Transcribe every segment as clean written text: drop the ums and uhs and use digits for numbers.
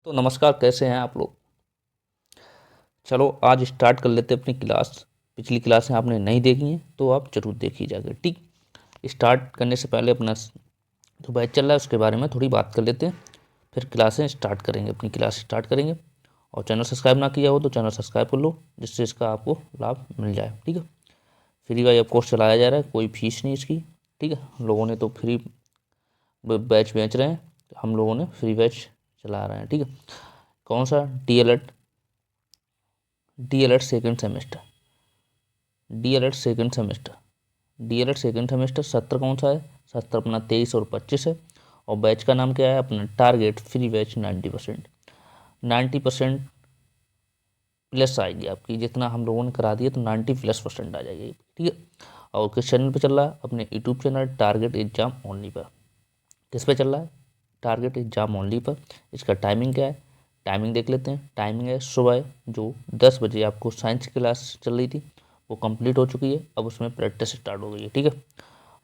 तो नमस्कार, कैसे हैं आप लोग। चलो आज स्टार्ट कर लेते हैं अपनी क्लास। पिछली क्लासें आपने नहीं देखी हैं तो आप जरूर देखी जाएगी। ठीक, स्टार्ट करने से पहले अपना जो बैच चल रहा है उसके बारे में थोड़ी बात कर लेते हैं, फिर क्लासें स्टार्ट करेंगे, अपनी क्लास स्टार्ट करेंगे। और चैनल सब्सक्राइब ना किया हो तो चैनल सब्सक्राइब कर लो, जिससे इसका आपको लाभ मिल जाए। ठीक है, फ्री का ये कोर्स चलाया जा रहा है, कोई फीस नहीं इसकी। ठीक है, हम लोगों ने तो फ्री बैच बेच रहे हैं, हम लोगों ने फ्री बैच चला रहे हैं। ठीक है, कौन सा? D L Ed second semester. D L Ed second semester सत्र कौन सा है? सत्र अपना 23 और 25 है। और बैच का नाम क्या है अपना? Target free batch 90%। 90% प्लस आएगी आपकी, जितना हम लोगों ने करा दिया तो 90+% आ जाएगी। ठीक है, और किस चैनल पे चल रहा है? अपने YouTube channel target exam only पर। किस पे चल रहा है? टारगेट एग्जाम ओनली पर। इसका टाइमिंग क्या है? टाइमिंग देख लेते हैं। टाइमिंग है सुबह जो 10 बजे आपको साइंस की क्लास चल रही थी वो कंप्लीट हो चुकी है, अब उसमें प्रैक्टिस स्टार्ट हो गई है। ठीक है,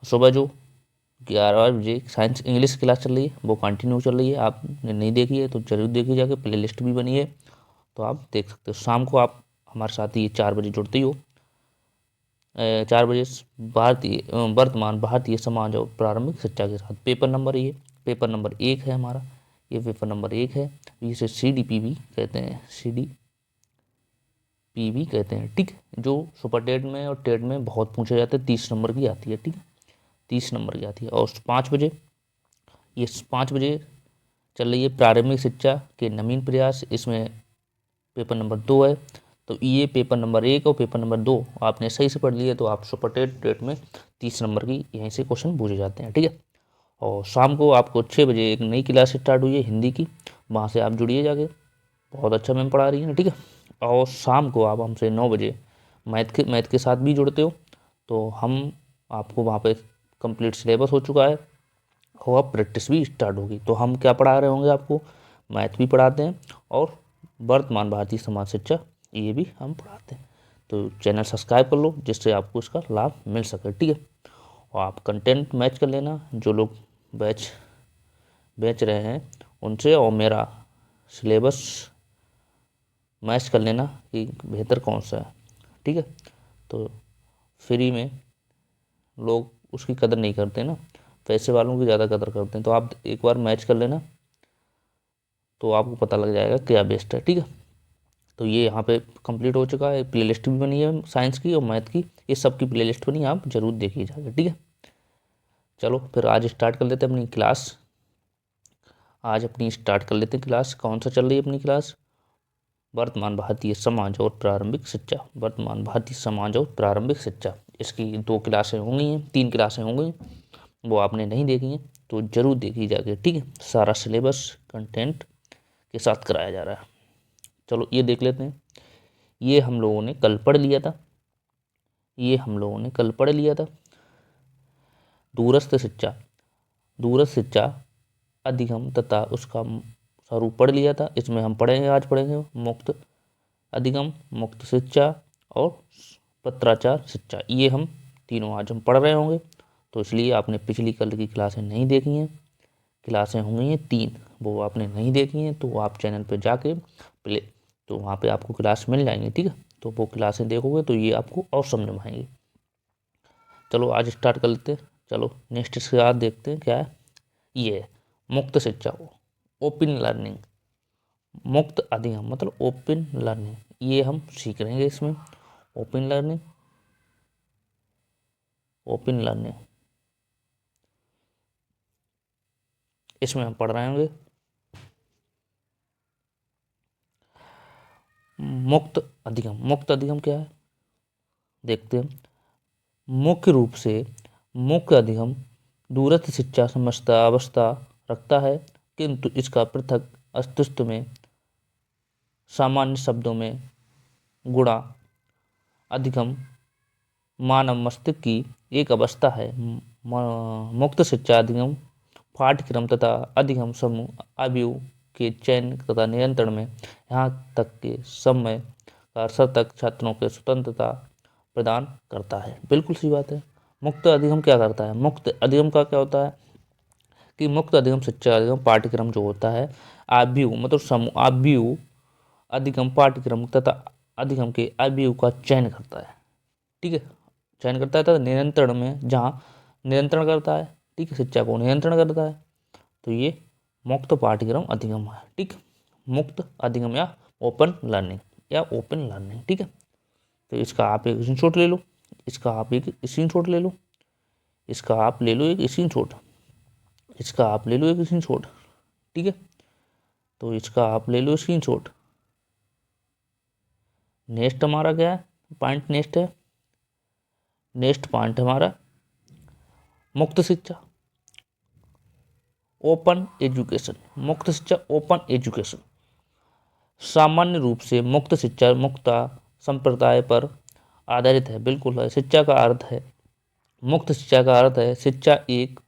सुबह जो 11 बजे साइंस इंग्लिश क्लास चल रही है वो कंटिन्यू चल रही है। आपने नहीं देखी है तो जरूर देखी जाके, प्ले लिस्ट भी बनी है तो आप देख सकते हो। शाम को आप हमारे साथ ही 4 बजे जुड़ते ही हो। 4 बजे वर्तमान भारतीय समाज और प्रारंभिक शिक्षा के साथ पेपर नंबर ये पेपर नंबर 1 है हमारा। ये पेपर नंबर 1 है, इसे CDPB कहते हैं, CDPB कहते हैं। ठीक, जो सुपर टेट में और टेट में बहुत पूछे जाते हैं, 30 नंबर की आती है। ठीक, 30 नंबर की आती है। और 5 बजे, ये 5 बजे चल रही है प्रारंभिक शिक्षा के नवीन प्रयास, इसमें पेपर नंबर 2 है। तो ये पेपर नंबर 1 और पेपर नंबर 2 आपने सही से पढ़ लिया तो आप सुपर टेट में 30 नंबर की यहीं से क्वेश्चन पूछे जाते हैं। ठीक है, और शाम को आपको 6 बजे एक नई क्लास स्टार्ट हुई है हिंदी की, वहाँ से आप जुड़िए जाके, बहुत अच्छा मैम पढ़ा रही है। ठीक है, और शाम को आप हमसे 9 बजे मैथ के साथ भी जुड़ते हो तो हम आपको वहाँ पे कंप्लीट सिलेबस हो चुका है और अब प्रैक्टिस भी स्टार्ट होगी। तो हम क्या पढ़ा रहे होंगे आपको? मैथ भी पढ़ाते हैं और वर्तमान भारतीय समाज शिक्षा ये भी हम पढ़ाते हैं। तो चैनल सब्सक्राइब कर लो जिससे आपको इसका लाभ मिल सके। ठीक है, और आप कंटेंट मैच कर लेना, जो लोग बैच बेच रहे हैं उनसे, और मेरा सिलेबस मैच कर लेना कि बेहतर कौन सा है। ठीक है, तो फ्री में लोग उसकी कदर नहीं करते ना, पैसे वालों की ज़्यादा कदर करते हैं। तो आप एक बार मैच कर लेना तो आपको पता लग जाएगा क्या बेस्ट है। ठीक है, तो ये यहाँ पे कंप्लीट हो चुका है। प्लेलिस्ट भी बनी है साइंस की और मैथ की, ये सब की प्लेलिस्ट बनी है, आप जरूर देखिए जाएगा। ठीक है, चलो फिर आज स्टार्ट कर लेते हैं अपनी क्लास। आज अपनी स्टार्ट कर लेते हैं क्लास। कौन सा चल रही है अपनी क्लास? वर्तमान भारतीय समाज और प्रारंभिक शिक्षा। वर्तमान भारतीय समाज और प्रारंभिक शिक्षा, इसकी 2 क्लासें होंगी हैं, 3 क्लासें होंगी, वो आपने नहीं देखी हैं तो जरूर देखी जाएगी। ठीक है, सारा सिलेबस कंटेंट के साथ कराया जा रहा है। चलो ये देख लेते हैं। ये हम लोगों ने कल पढ़ लिया था, दूरस्थ शिक्षा। दूरस्थ शिक्षा अधिगम तथा उसका स्वरूप पढ़ लिया था। इसमें हम पढ़ेंगे, आज पढ़ेंगे मुक्त अधिगम, मुक्त शिक्षा और पत्राचार शिक्षा। ये हम तीनों आज हम पढ़ रहे होंगे, तो इसलिए आपने पिछली कल की क्लासें नहीं देखी हैं। क्लासें होंगी हैं 3, वो आपने नहीं देखी हैं तो आप चैनल पे जाके प्ले, तो वहाँ पे आपको क्लास मिल जाएंगी। ठीक है, तो वो क्लासें देखोगे तो ये आपको और समझ में आएंगी। चलो आज स्टार्ट कर लेते हैं। चलो नेक्स्ट इसके बाद देखते हैं क्या है। ये है मुक्त शिक्षा, ओपन लर्निंग। मुक्त अधिगम मतलब ओपन लर्निंग, ये हम सीख रहेंगे इसमें। ओपन लर्निंग, ओपन लर्निंग इसमें हम पढ़ रहे होंगे। मुक्त अधिगम, मुक्त अधिगम क्या है देखते हैं। मुख्य रूप से मुक्त अधिगम दूरस्थ शिक्षा समझता अवस्था रखता है, किंतु इसका पृथक अस्तित्व में सामान्य शब्दों में गुणा अधिगम मानव मस्तिष्क की एक अवस्था है। मुक्त शिक्षा अधिगम पाठ्यक्रम तथा अधिगम समूह अवयव के चयन तथा नियंत्रण में, यहाँ तक के समय का अवसर तक छात्रों के स्वतंत्रता प्रदान करता है। बिल्कुल सी बात है। मुक्त अधिगम क्या करता है? मुक्त अधिगम का क्या होता है कि मुक्त अधिगम शिक्षा अधिगम पाठ्यक्रम जो होता है आव्यूह मतलब समूह आव्यूह अधिगम पाठ्यक्रम तथा अधिगम के आव्यूह का चयन करता है। ठीक है, चयन करता है तथा नियंत्रण में जहाँ नियंत्रण करता है, ठीक है, शिक्षा को नियंत्रण करता है, तो ये मुक्त पाठ्यक्रम अधिगम है। ठीक, मुक्त अधिगम या ओपन लर्निंग। ठीक है, तो इसका आप एक स्क्रीनशॉट ले लो, इसका आप एक स्क्रीनशॉट ले लो, इसका आप ले लो एक स्क्रीनशॉट, इसका आप ले लो एक स्क्रीनशॉट। ठीक है, तो इसका आप ले लो स्क्रीनशॉट। नेक्स्ट हमारा क्या है पॉइंट, नेक्स्ट है, नेक्स्ट पॉइंट हमारा मुक्त शिक्षा ओपन एजुकेशन। मुक्त शिक्षा ओपन एजुकेशन सामान्य रूप से मुक्त शिक्षा मुक्ता संप्रदाय पर आधारित है। बिल्कुल है, शिक्षा का अर्थ है, मुक्त शिक्षा का अर्थ है शिक्षा एक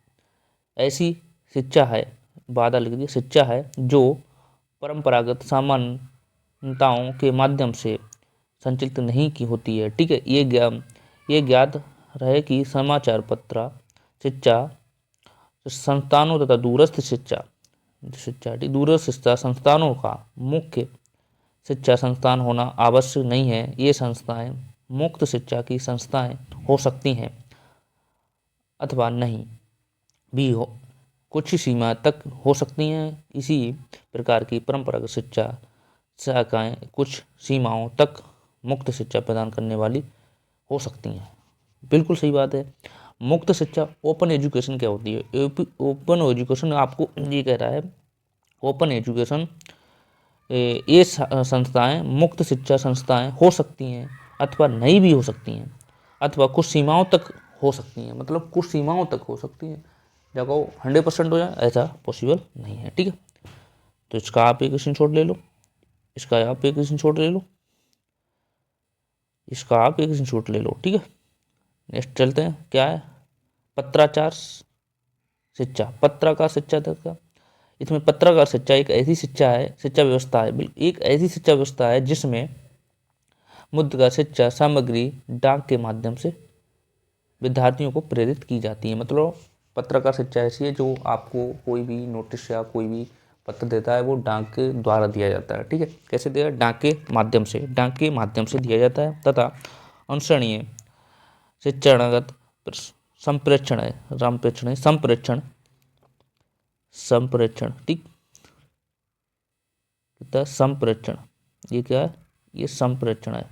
ऐसी शिक्षा है, वादा लिख दिया, शिक्षा है जो परंपरागत सामान्यताओं के माध्यम से संचालित नहीं की होती है। ठीक है, ये ज्ञात रहे कि समाचार पत्र शिक्षा संस्थानों तथा दूरस्थ शिक्षा दूरस्थ शिक्षा संस्थानों का मुख्य शिक्षा संस्थान होना आवश्यक नहीं है। ये संस्थाएं मुक्त शिक्षा की संस्थाएं हो सकती हैं अथवा नहीं भी हो, कुछ सीमा तक हो सकती हैं। इसी प्रकार की परंपरागत शिक्षा शाखाएं कुछ सीमाओं तक मुक्त शिक्षा प्रदान करने वाली हो सकती हैं। बिल्कुल सही बात है। मुक्त शिक्षा ओपन एजुकेशन क्या होती है? ओपन एजुकेशन आपको ये कह रहा है, ओपन एजुकेशन ये संस्थाएं मुक्त शिक्षा संस्थाएं हो सकती हैं अथवा नहीं भी हो सकती हैं, अथवा कुछ सीमाओं तक हो सकती हैं, मतलब कुछ सीमाओं तक हो सकती हैं। जगह 100% हो जाए ऐसा पॉसिबल नहीं है। ठीक है, तो इसका आप एक स्क्रीनशॉट ले लो, इसका आप एक स्क्रीनशॉट ले लो, इसका आप एक स्क्रीनशॉट ले लो। ठीक है, नेक्स्ट चलते हैं, क्या है पत्राचार शिक्षा, पत्रकार शिक्षा तक का। इसमें पत्रकार शिक्षा एक ऐसी शिक्षा है, शिक्षा व्यवस्था है, एक ऐसी शिक्षा व्यवस्था है जिसमें मुद्रा शिक्षा सामग्री डाक के माध्यम से विद्यार्थियों को प्रेरित की जाती है। मतलब पत्रकार शिक्षा ऐसी है जो आपको कोई भी नोटिस या कोई भी पत्र देता है वो डाक के द्वारा दिया जाता है। ठीक है, कैसे दिया? डाक के माध्यम से दिया जाता है तथा अनुसरणीय शिक्षागत संप्रेक्षण है, संप्रेक्षण। ठीक, संप्रेक्षण, ये क्या है? ये संप्रेक्षण है,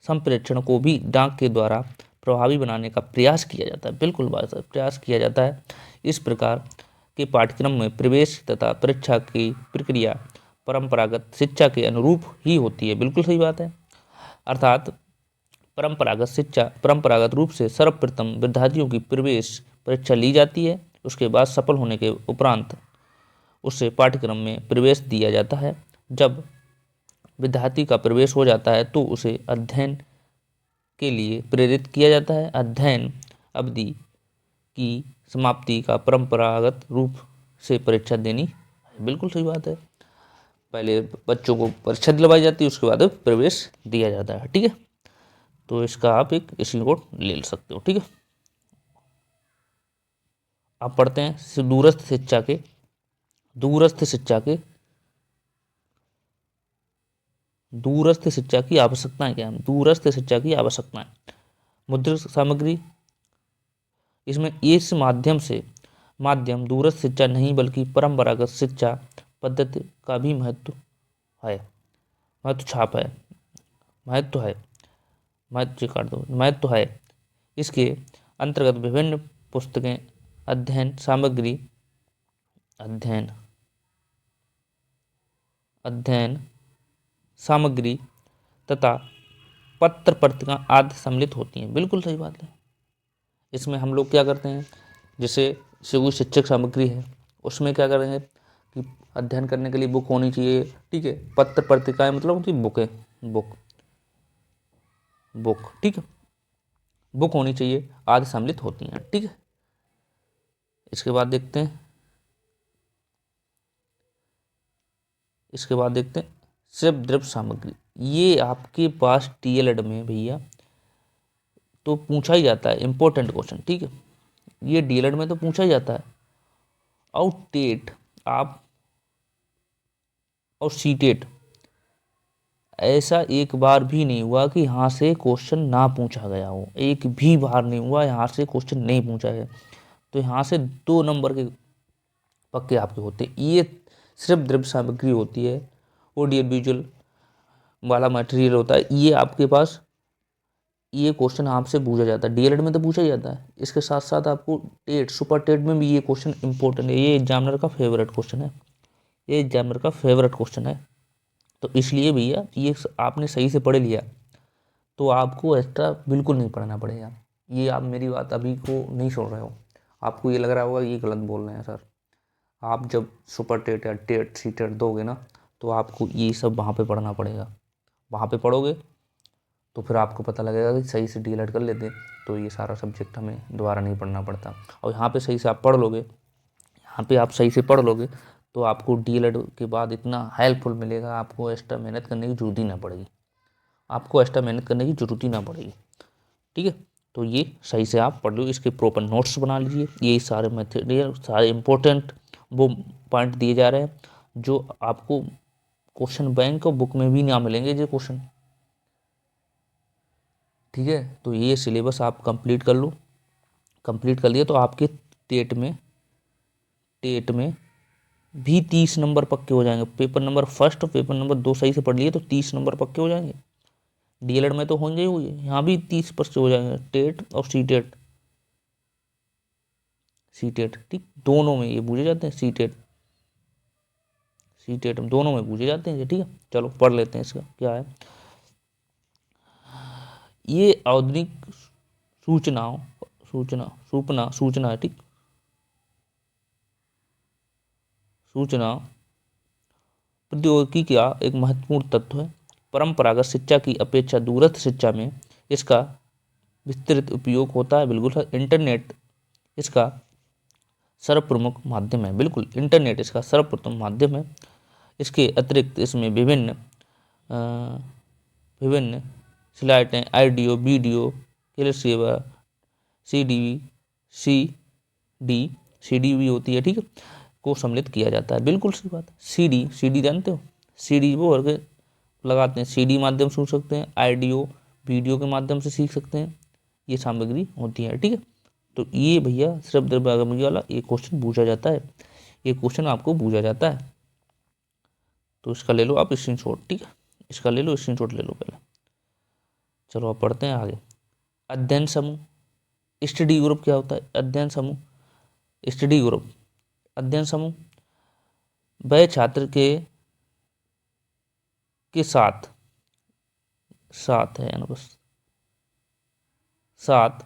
संप्रेक्षण को भी डाक के द्वारा प्रभावी बनाने का प्रयास किया जाता है। बिल्कुल बात है, प्रयास किया जाता है। इस प्रकार के पाठ्यक्रम में प्रवेश तथा परीक्षा की प्रक्रिया परंपरागत शिक्षा के अनुरूप ही होती है। बिल्कुल सही बात है। अर्थात परंपरागत रूप से सर्वप्रथम विद्यार्थियों की प्रवेश परीक्षा ली जाती है, उसके बाद सफल होने के उपरांत उसे पाठ्यक्रम में प्रवेश दिया जाता है। जब विद्यार्थी का प्रवेश हो जाता है तो उसे अध्ययन के लिए प्रेरित किया जाता है। अध्ययन अवधि की समाप्ति का परंपरागत रूप से परीक्षा देनी। बिल्कुल सही बात है, पहले बच्चों को परीक्षा दिलवाई जाती है, उसके बाद प्रवेश दिया जाता है। ठीक है, तो इसका आप एक स्क्रीनशॉट ले सकते हो। ठीक है, आप पढ़ते हैं दूरस्थ शिक्षा की आवश्यकताएं क्या है? दूरस्थ शिक्षा की आवश्यकताएं, मुद्रित सामग्री, इसमें इस माध्यम दूरस्थ शिक्षा नहीं बल्कि परंपरागत शिक्षा पद्धति का भी महत्व है, महत्व है। इसके अंतर्गत विभिन्न पुस्तकें, अध्ययन सामग्री तथा पत्र पत्रिका आदि सम्मिलित होती हैं। बिल्कुल सही बात है। इसमें हम लोग क्या करते हैं, जैसे कोई शिक्षक सामग्री है उसमें क्या करेंगे कि अध्ययन करने के लिए बुक होनी चाहिए। ठीक है, पत्र पत्रिकाएं मतलब होती बुक, ठीक है, बुक होनी चाहिए, आदि सम्मिलित होती हैं। ठीक है, इसके बाद देखते हैं सिर्फ द्रव्य सामग्री, ये आपके पास डीएलएड में भैया तो पूछा ही जाता है, इंपॉर्टेंट क्वेश्चन, ठीक है। ये डीएलएड में तो पूछा ही जाता है। और टेट आप और सीटेट, ऐसा एक बार भी नहीं हुआ कि यहाँ से क्वेश्चन ना पूछा गया हो, एक भी बार नहीं हुआ यहाँ से क्वेश्चन नहीं पूछा गया। तो यहाँ से 2 नंबर के पक्के आपके होते हैं। ये सिर्फ द्रव्य सामग्री होती है, ऑडियो विजुअल वाला मटेरियल होता है। ये आपके पास ये क्वेश्चन आपसे पूछा जाता है, डीएलएड में तो पूछा ही जाता है। इसके साथ साथ आपको टेट, सुपर टेट में भी ये क्वेश्चन इंपॉर्टेंट है। ये एग्जामिनर का फेवरेट क्वेश्चन है, ये एग्जामिनर का फेवरेट क्वेश्चन है। तो इसलिए भैया ये आपने सही से पढ़ लिया तो आपको एक्स्ट्रा बिल्कुल नहीं पढ़ना पड़ेगा। ये आप मेरी बात अभी को नहीं सुन रहे हो, आपको ये लग रहा होगा ये गलत बोल रहे हैं सर। आप जब सुपर टेट या टेट सी टेट दोगे ना तो आपको ये सब वहाँ पे पढ़ना पड़ेगा। वहाँ पे पढ़ोगे तो फिर आपको पता लगेगा कि सही से डीएलएड कर लेते तो ये सारा सब्जेक्ट हमें दोबारा नहीं पढ़ना पड़ता। और यहाँ पे सही से आप पढ़ लोगे, यहाँ पे आप सही से पढ़ लोगे तो आपको डीएलएड के बाद इतना हेल्पफुल मिलेगा, आपको एक्स्ट्रा मेहनत करने की जरूरत ही ना पड़ेगी, आपको एक्स्ट्रा मेहनत करने की जरूरत ही ना पड़ेगी, ठीक है। तो ये सही से आप पढ़ लो, इसके प्रॉपर नोट्स बना लीजिए। ये सारे मटेरियल, सारे इंपॉर्टेंट वो पॉइंट दिए जा रहे हैं जो आपको क्वेश्चन बैंक और बुक में भी ना मिलेंगे ये क्वेश्चन, ठीक है। तो ये सिलेबस आप कंप्लीट कर लो, कंप्लीट कर लिया तो आपके टेट में भी 30 नंबर पक्के हो जाएंगे। पेपर नंबर फर्स्ट और पेपर नंबर 2 सही से पढ़ लिए तो 30 नंबर पक्के हो जाएंगे। डीएलएड में तो होंगे ही हुए, यहाँ भी 30 पर हो जाएंगे, टेट और सीटेट, सीटेट ठीक दोनों में ये पूछे जाते हैं। सीटेट सीटेट दोनों में पूछे जाते हैं ये, ठीक है। चलो पढ़ लेते हैं इसका क्या है। ये आधुनिक सूचनाओं सूचना है, ठीक। सूचना प्रौद्योगिकी का एक महत्वपूर्ण तत्व है। परंपरागत शिक्षा की अपेक्षा दूरस्थ शिक्षा में इसका विस्तृत उपयोग होता है। बिल्कुल है। इंटरनेट इसका सर्वप्रमुख माध्यम है, बिल्कुल इंटरनेट इसका सर्वप्रथम माध्यम है। इसके अतिरिक्त इसमें विभिन्न स्लाइडें, ऑडियो वीडियो, क्लिप सेवा, सीडी सीडी भी होती है, ठीक है, को सम्मिलित किया जाता है। बिल्कुल सही बात है। सीडी जानते हो, सीडी वो करके लगाते हैं, सीडी माध्यम सुन सकते हैं, ऑडियो वीडियो के माध्यम से सीख सकते हैं, ये सामग्री होती है, ठीक है। तो ये भैया सिर्फ द्रव्य वाला ये क्वेश्चन पूछा जाता है, ये क्वेश्चन आपको पूछा जाता है। तो इसका ले लो आप स्क्रीनशॉट, ठीक है, इसका ले लो स्क्रीनशॉट ले लो पहले। चलो आप पढ़ते हैं आगे। अध्ययन समूह, स्टडी ग्रुप क्या होता है? अध्ययन समूह, स्टडी ग्रुप, अध्ययन समूह वह छात्र के साथ है ना, बस साथ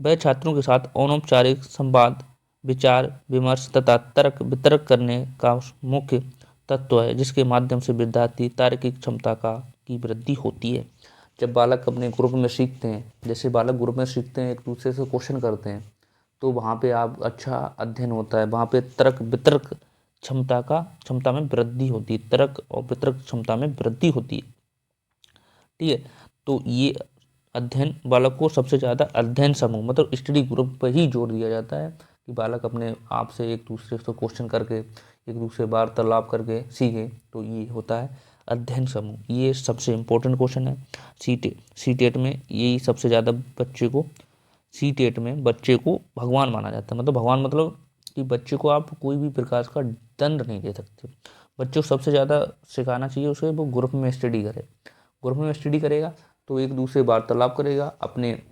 वह छात्रों के साथ अनौपचारिक संवाद, विचार विमर्श तथा तर्क वितर्क करने का मुख्य तत्व है, जिसके माध्यम से विद्यार्थी तार्किक क्षमता की वृद्धि होती है। जब बालक अपने ग्रुप में सीखते हैं, जैसे बालक ग्रुप में सीखते हैं, एक दूसरे से क्वेश्चन करते हैं, तो वहाँ पे आप अच्छा अध्ययन होता है, वहाँ पे तर्क वितर्क क्षमता में वृद्धि होती है, तर्क और वितर्क क्षमता में वृद्धि होती है, ठीक है। तो ये अध्ययन बालक को सबसे ज़्यादा अध्ययन समूह मतलब स्टडी ग्रुप पर ही जोर दिया जाता है कि बालक अपने आप से एक दूसरे से क्वेश्चन करके, एक दूसरे वार्तालाप करके सीखे, तो ये होता है अध्ययन समूह। ये सबसे इम्पोर्टेंट क्वेश्चन है सीटेट में। यही सबसे ज़्यादा सीटेट में बच्चे को भगवान माना जाता है। मतलब भगवान मतलब कि बच्चे को आप कोई भी प्रकार का दंड नहीं दे सकते। बच्चों को सबसे ज़्यादा सिखाना चाहिए उसे, वो ग्रुप में स्टडी करे। ग्रुप में स्टडी करेगा तो एक दूसरे वार्तालाप करेगा, अपने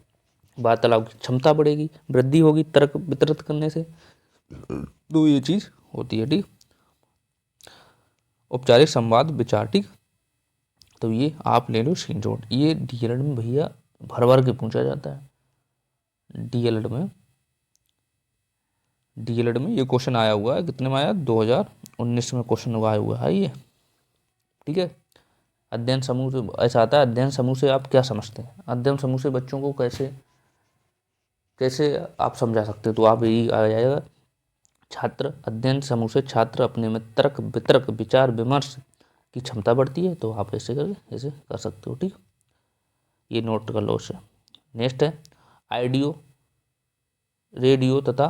वार्तालाप की क्षमता बढ़ेगी, वृद्धि होगी तर्क वितरित करने से, तो ये चीज़ होती है, ठीक। औपचारिक संवाद विचार, ठीक। तो ये आप ले लो स्क्रीनशॉट। ये डीएलएड में भैया भर भर के पूछा जाता है। डीएलएड में ये क्वेश्चन आया हुआ है, कितने में आया? 2019 में क्वेश्चन आया हुआ है ये, ठीक है। अध्ययन समूह से ऐसा आता है, अध्ययन समूह से आप क्या समझते हैं? अध्ययन समूह से बच्चों को कैसे कैसे आप समझा सकते हो, तो आप यही आ जाएगा, छात्र अध्ययन समूह से छात्र अपने में तर्क वितर्क विचार विमर्श की क्षमता बढ़ती है। तो आप ऐसे कर सकते हो। ठीक, ये नोट कर लो उसे। नेक्स्ट है आइडियो रेडियो तथा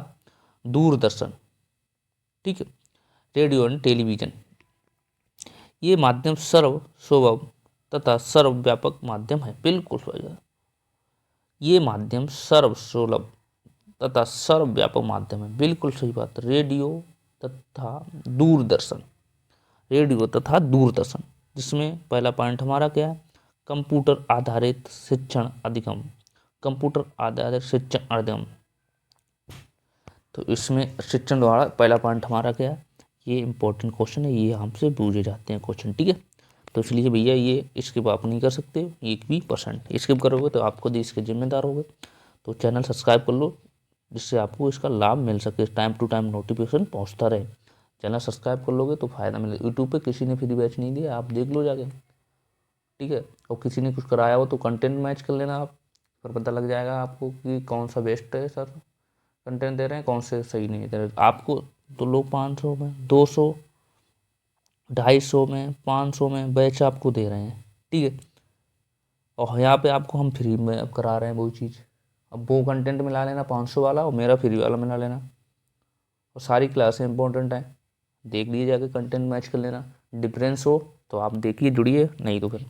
दूरदर्शन। ठीक है, रेडियो एंड टेलीविजन, ये माध्यम सर्व सुलभ तथा सर्वव्यापक माध्यम है। बिल्कुल सही है, ये माध्यम सर्व सुलभ तथा सर्वव्यापक माध्यम है। बिल्कुल सही बात। रेडियो तथा दूरदर्शन, रेडियो तथा दूरदर्शन, जिसमें पहला पॉइंट हमारा क्या है, कंप्यूटर आधारित शिक्षण अधिगम, कंप्यूटर आधारित शिक्षण अधिगम। तो इसमें शिक्षण द्वारा पहला पॉइंट हमारा क्या है, ये इंपॉर्टेंट क्वेश्चन है, ये हमसे पूछे जाते हैं क्वेश्चन। ठीक है, तो इसलिए भैया ये स्किप आप नहीं कर सकते, 1% स्किप करोगे तो आप खुद इसके जिम्मेदार होगे। तो चैनल सब्सक्राइब कर लो, जिससे आपको इसका लाभ मिल सके, टाइम टू टाइम नोटिफिकेशन पहुंचता रहे। चैनल सब्सक्राइब कर लोगे तो फ़ायदा मिलेगा। यूट्यूब पे किसी ने फ्री बैच नहीं दिया, आप देख लो जाके। ठीक है, और किसी ने कुछ कराया हो तो कंटेंट मैच कर लेना आप, फिर पता लग जाएगा आपको कि कौन सा बेस्ट है सर कंटेंट दे रहे हैं, कौन से सही नहीं दे रहे आपको। तो लोग 500 में, 200, 250 में, 500 में बैच आपको दे रहे हैं। ठीक है, और यहाँ पे आपको हम फ्री में अब करा रहे हैं वही चीज़। अब वो कंटेंट मिला लेना 500 वाला और मेरा फ्री वाला मिला लेना, और सारी क्लासें इंपॉर्टेंट हैं, देख लीजिए जाके, कंटेंट मैच कर लेना। डिफरेंस हो तो आप देखिए जुड़िए, नहीं तो फिर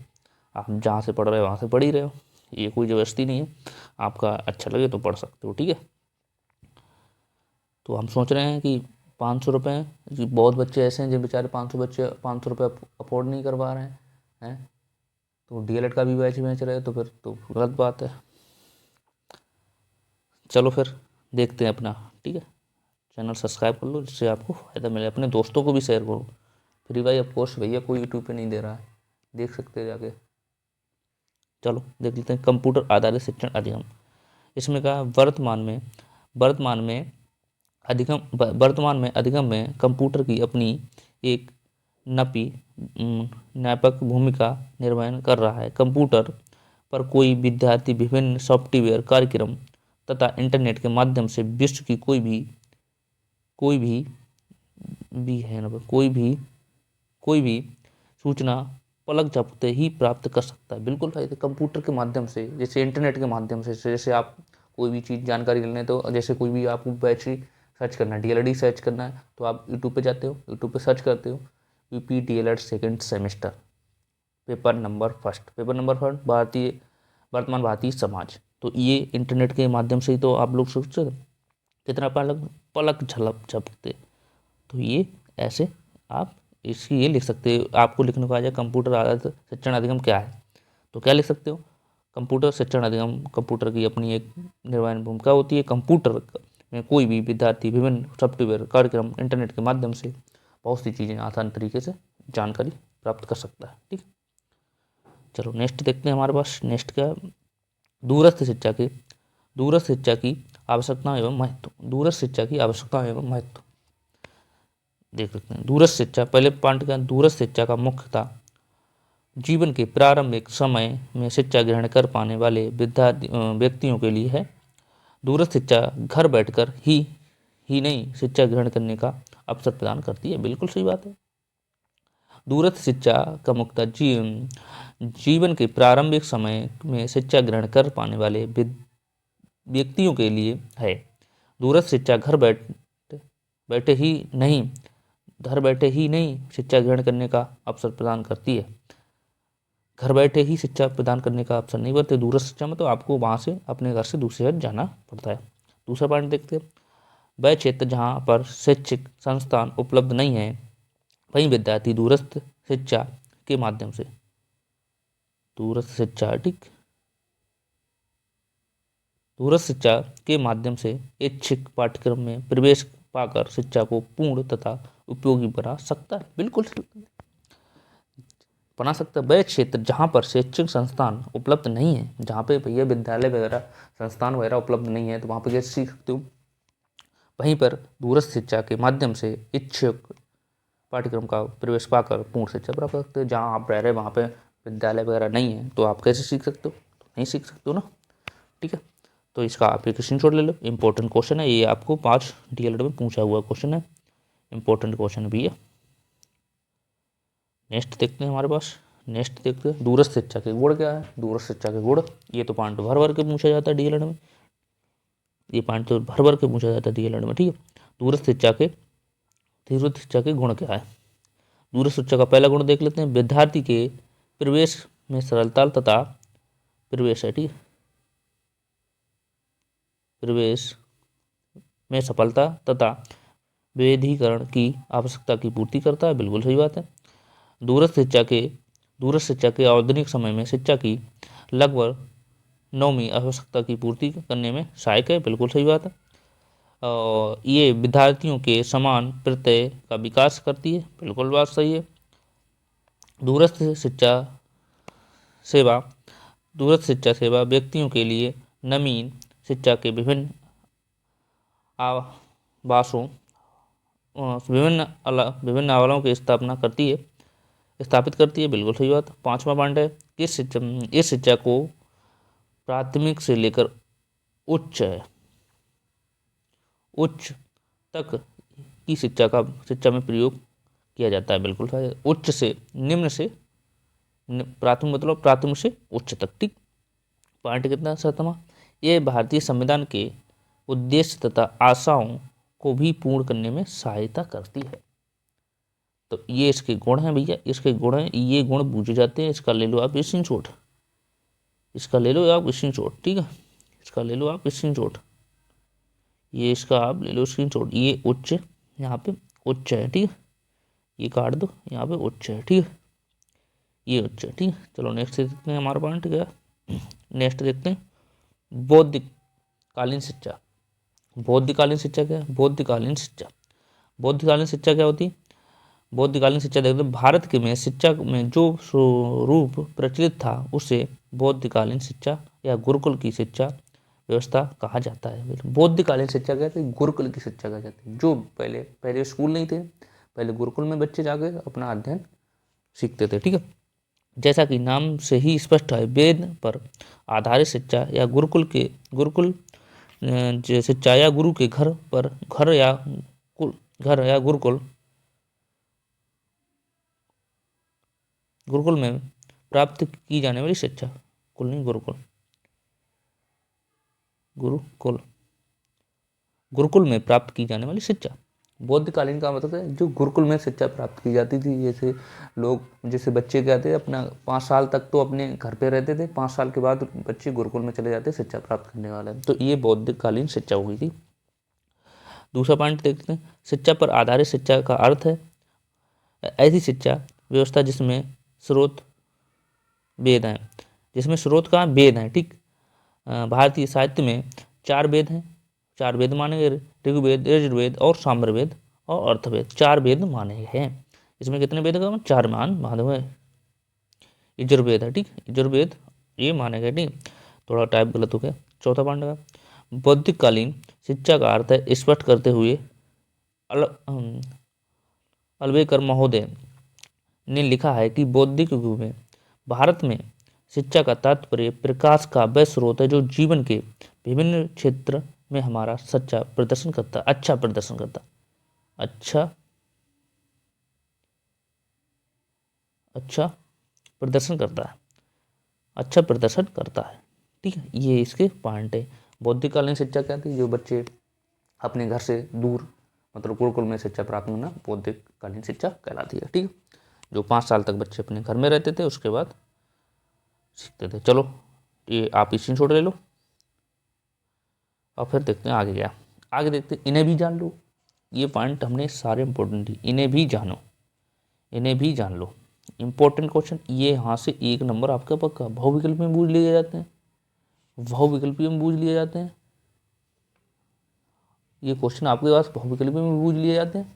आप जहाँ से पढ़ रहे हो वहाँ से पढ़ ही रहे हो, ये कोई ज़बरदस्ती नहीं है। आपका अच्छा लगे तो पढ़ सकते हो। ठीक है, तो हम सोच रहे हैं कि 500 रुपये, बहुत बच्चे ऐसे हैं जिन बेचारे 500 रुपये अफोर्ड नहीं कर पा रहे हैं, तो DLED का भी बैच बेच रहे हैं, तो फिर तो गलत बात है। चलो फिर देखते हैं अपना। ठीक है, चैनल सब्सक्राइब कर लो, जिससे आपको फ़ायदा मिले, अपने दोस्तों को भी शेयर करो। फ्री भाई ऑफकोर्स भैया कोई यूट्यूब पे नहीं दे रहा है, देख सकते हैं जाके। चलो देख लेते हैं कंप्यूटर आधारित शिक्षण अधिगम। इसमें कहा वर्तमान में अधिगम में कंप्यूटर की अपनी एक नपी न्यापक भूमिका निर्वहन कर रहा है। कंप्यूटर पर कोई विद्यार्थी विभिन्न सॉफ्टवेयर कार्यक्रम तथा इंटरनेट के माध्यम से विश्व की कोई भी है ना कोई भी सूचना पलक झपकते ही प्राप्त कर सकता है। बिल्कुल सही। कंप्यूटर के माध्यम से, जैसे इंटरनेट के माध्यम से, जैसे आप कोई भी चीज़ जानकारी लेने, तो जैसे कोई भी आपको बैच सर्च करना है, DLED सर्च करना है, तो आप यूट्यूब पे जाते हो, यूट्यूब पे सर्च करते हो UP DLED second semester paper number first वर्तमान भारतीय समाज। तो ये इंटरनेट के माध्यम से ही तो आप लोग सोचते कितना पलक झलक झपकते। तो ये ऐसे आप इसकी ये लिख सकते हो। आपको लिखने को आ जाए कंप्यूटर आधारित शिक्षण अधिगम क्या है, तो क्या लिख सकते हो, कंप्यूटर शिक्षण अधिगम, कंप्यूटर की अपनी एक निर्वहन भूमिका होती है। कंप्यूटर में कोई भी विद्यार्थी विभिन्न सॉफ्टवेयर कार्यक्रम इंटरनेट के माध्यम से बहुत सी चीज़ें आसान तरीके से जानकारी प्राप्त कर सकता है। ठीक, चलो नेक्स्ट देखते हैं हमारे पास। नेक्स्ट क्या है, दूरस्थ शिक्षा की आवश्यकता एवं महत्व। दूरस्थ शिक्षा की आवश्यकता एवं महत्व देख सकते हैं। दूरस्थ शिक्षा, पहले पॉइंट क्या, दूरस्थ शिक्षा का मुख्यतः जीवन के प्रारंभिक समय में शिक्षा ग्रहण कर पाने वाले व्यक्तियों के लिए है। दूरस्थ शिक्षा घर बैठकर ही नहीं शिक्षा ग्रहण करने का अवसर प्रदान करती है। बिल्कुल सही बात है। दूरस्थ शिक्षा का मुख्यतः जीवन के प्रारंभिक समय में शिक्षा ग्रहण कर पाने वाले व्यक्तियों के लिए है। दूरस्थ शिक्षा घर बैठे ही नहीं शिक्षा ग्रहण करने का अवसर प्रदान करती है। घर बैठे ही शिक्षा प्रदान करने का अवसर नहीं बढ़ते। दूरस्थ शिक्षा में तो आपको वहाँ से अपने घर से दूसरे शहर जाना पड़ता है। दूसरा पॉइंट देखते हैं, वह क्षेत्र जहाँ पर शैक्षिक संस्थान उपलब्ध नहीं है, वहीं विद्यार्थी दूरस्थ शिक्षा के माध्यम से इच्छित पाठ्यक्रम में प्रवेश पाकर शिक्षा को पूर्ण तथा उपयोगी बना सकता है। बिल्कुल बना सकता है। वह क्षेत्र जहाँ पर शैक्षिक संस्थान उपलब्ध नहीं है, जहाँ पे भैया विद्यालय वगैरह संस्थान वगैरह उपलब्ध नहीं है, तो वहाँ पे कैसे सीख सकते हो, वहीं पर दूरस्थ शिक्षा के माध्यम से इच्छुक पाठ्यक्रम का प्रवेश पाकर पूर्ण शिक्षा प्राप्त कर सकते हो। जहाँ आप रह रहे वहाँ पे विद्यालय वगैरह नहीं है, तो आप कैसे सीख सकते हो, नहीं सीख सकते हो ना। ठीक है, तो इसका आप एक स्क्रीनशॉट ले लो। इंपॉर्टेंट क्वेश्चन है ये, आपको 5 डीएलएड में पूछा हुआ क्वेश्चन है, इंपॉर्टेंट क्वेश्चन भी है। नेक्स्ट देखते हैं हमारे पास, नेक्स्ट देखते हैं दूरस्थ शिक्षा के गुण क्या है। दूरस्थ शिक्षा के गुण, ये तो पॉइंट भर भर के पूछा जाता है डीएलएड में, ये पॉइंट तो भर भर के पूछा जाता है डीएलएड में, ठीक है। दूरस्थ शिक्षा के गुण क्या है। दूरस्थ शिक्षा का पहला गुण देख लेते हैं, विद्यार्थी के प्रवेश में सरलता तथा प्रवेश है, ठीक है, प्रवेश में सफलता तथा विविधीकरण की आवश्यकता की पूर्ति करता है, बिल्कुल सही बात है। दूरस्थ शिक्षा के आधुनिक समय में शिक्षा की लगभग नौवीं आवश्यकता की पूर्ति करने में सहायक है, बिल्कुल सही बात है। और ये विद्यार्थियों के समान प्रत्यय का विकास करती है, बिल्कुल बात सही है। दूरस्थ शिक्षा सेवा व्यक्तियों के लिए नवीन शिक्षा के विभिन्न आवासों विभिन्न आवासों की स्थापित करती है, बिल्कुल सही बात। 5वां पॉइंट है, इस शिक्षा को प्राथमिक से लेकर उच्च तक की शिक्षा में प्रयोग किया जाता है, बिल्कुल सही। उच्च से निम्न से प्राथमिक मतलब प्राथमिक से उच्च तक, ठीक। पॉइंट कितना 7वां, ये भारतीय संविधान के उद्देश्य तथा आशाओं को भी पूर्ण करने में सहायता करती है। तो ये इसके गुण हैं भैया, इसके गुण हैं, ये गुण पूछे जाते हैं। इसका ले लो आप स्क्रीनशॉट, इसका ले लो आप स्क्रीनशॉट, ठीक है, इसका ले लो आप स्क्रीनशॉट, ये इसका आप ले लो स्क्रीनशॉट। ये उच्च, यहाँ पे उच्च है, ठीक है, ये काट दो, यहाँ पे उच्च है, ठीक है, ये उच्च है, ठीक है। चलो नेक्स्ट देखते हैं हमारा पॉइंट क्या है। नेक्स्ट देखते हैं बौद्धिककालीन शिक्षा। बौद्धिककालीन शिक्षा क्या है। बौद्धिककालीन शिक्षा क्या होती है। बौद्धिककालीन शिक्षा देखते हैं, भारत के में शिक्षा में जो स्वरूप प्रचलित था उसे बौद्धिककालीन शिक्षा या गुरुकुल की शिक्षा व्यवस्था कहा जाता है। बौद्धिककालीन शिक्षा कहते हैं, गुरुकुल की शिक्षा कहा जाती है। जो पहले स्कूल नहीं थे, पहले गुरुकुल में बच्चे जाकर अपना अध्ययन सीखते थे, ठीक है। जैसा कि नाम से ही स्पष्ट है, वेद पर आधारित शिक्षा या गुरुकुल शिक्षा या गुरु के घर या गुरुकुल में प्राप्त की जाने वाली शिक्षा, कुल नहीं गुरुकुल में प्राप्त की जाने वाली शिक्षा। बौद्धिककालीन का मतलब है जो गुरुकुल में शिक्षा प्राप्त की जाती थी। जैसे बच्चे क्या थे, अपना 5 साल तक तो अपने घर पे रहते थे, 5 साल के बाद बच्चे गुरुकुल में चले जाते शिक्षा प्राप्त करने वाले, तो ये बौद्धिककालीन शिक्षा हुई थी। दूसरा पॉइंट देखते हैं, शिक्षा पर आधारित शिक्षा का अर्थ है ऐसी शिक्षा व्यवस्था जिसमें स्रोत का वेद हैं, ठीक। भारतीय साहित्य में 4 वेद हैं, 4 वेद माने गए, ऋग्वेद, यजुर्वेद और सामवेद और अर्थवेद, 4 वेद माने गए हैं। इसमें कितने वेद का 4 मान माधव है। यजुर्वेद है, ठीक, यजुर्वेद ये माने गए, ठीक। थोड़ा टाइप गलत हो गया। चौथा पॉइंट का, बौद्धिककालीन शिक्षा का अर्थ है स्पष्ट करते हुए अल्वेकर महोदय ने लिखा है कि बौद्धिक युग में भारत में शिक्षा का तात्पर्य प्रकाश का वह स्रोत है जो जीवन के विभिन्न क्षेत्र में हमारा अच्छा प्रदर्शन करता है, अच्छा प्रदर्शन करता है, ठीक है। ये इसके पॉइंट है। बौद्धिककालीन शिक्षा क्या थी, जो बच्चे अपने घर से दूर मतलब गुरुकुल में शिक्षा प्राप्त करना बौद्धिककालीन शिक्षा कहलाती है, ठीक है। जो 5 साल तक बच्चे अपने घर में रहते थे उसके बाद सीखते थे। चलो ये आप स्क्रीनशॉट ले लो और फिर देखते हैं आगे क्या। आगे देखते हैं, इन्हें भी जान लो। ये पॉइंट हमने सारे इंपॉर्टेंट ही, इन्हें भी जान लो। इंपॉर्टेंट क्वेश्चन ये यहाँ से 1 नंबर आपका पक्का। बहुविकल्प में बूझ लिए जाते हैं, ये क्वेश्चन आपके पास बहुविकल्प में बूझ लिए जाते हैं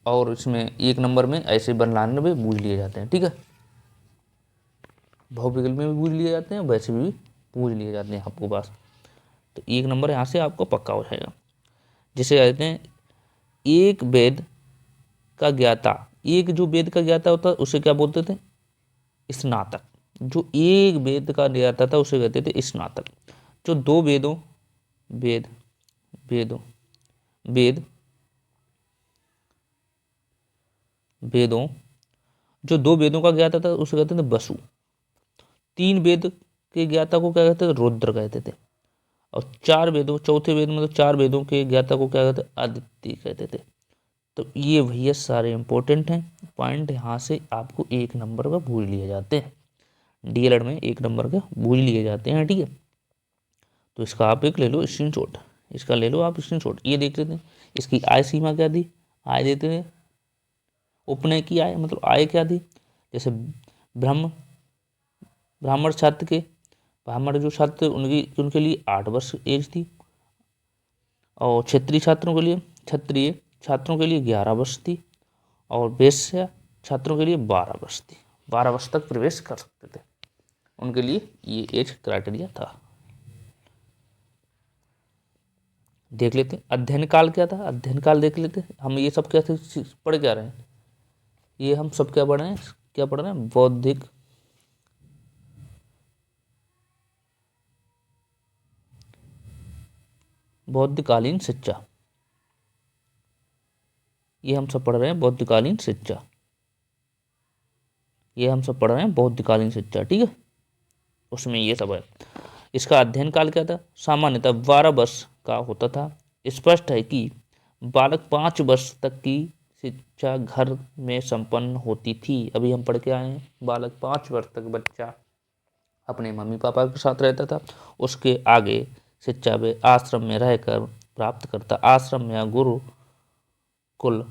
और इसमें 1 नंबर में ऐसे बनलाने में बूझ लिए जाते हैं, ठीक है। बहुविकल्प में भी बूझ लिए जाते हैं, वैसे भी बूझ लिए जाते हैं आपके पास। तो 1 नंबर यहाँ से आपको पक्का हो जाएगा। जिसे कहते हैं एक जो वेद का ज्ञाता होता है उसे क्या बोलते थे, स्नातक। जो एक वेद का ज्ञाता था उसे कहते थे स्नातक। जो दो वेदों वेद वेदों वेद वेदों जो दो वेदों का ज्ञाता था उसे कहते थे वसु। तीन वेद के ज्ञाता को क्या कहते थे? रुद्र कहते थे। और चार वेदों चौथे वेद में तो चार वेदों के ज्ञाता को क्या कहते थे? आदित्य कहते थे। तो ये भैया सारे इंपॉर्टेंट हैं पॉइंट, यहाँ से आपको 1 नंबर का भूल लिए जाते हैं, डीएलएड में 1 नंबर का भूल लिए जाते हैं। ठीक है, तो इसका आप एक ले लो स्क्रीनशॉट, इसका ले लो आप स्क्रीनशॉट। ये देख लेते हैं इसकी आय सीमा क्या थी, आय देते हैं उपनय की आय, मतलब आय क्या थी। जैसे ब्राह्मण छात्र के ब्राह्मण जो छात्र उनके लिए 8 वर्ष एज थी, और क्षत्रिय छात्रों के लिए 11 वर्ष थी, और वैश्य छात्रों के लिए 12 वर्ष थी। 12 वर्ष तक प्रवेश कर सकते थे, उनके लिए ये एज क्राइटेरिया था। देख लेते हैं अध्ययन काल क्या था, अध्ययन काल देख लेते हैं। हम ये सब क्या पढ़ क्या रहे हैं, ये हम सब क्या पढ़ रहे हैं, बौद्धकालीन शिक्षा, ये हम सब पढ़ रहे हैं बौद्धकालीन शिक्षा, ये हम सब पढ़ रहे हैं बौद्धकालीन शिक्षा। ठीक है, उसमें ये सब है। इसका अध्ययन काल क्या था, सामान्यतः 12 वर्ष का होता था। स्पष्ट है कि बालक 5 वर्ष तक की शिक्षा घर में संपन्न होती थी। अभी हम पढ़ के आए हैं, बालक 5 वर्ष तक बच्चा अपने मम्मी पापा के साथ रहता था, उसके आगे शिक्षा वे आश्रम में रहकर प्राप्त करता। आश्रम या गुरुकुल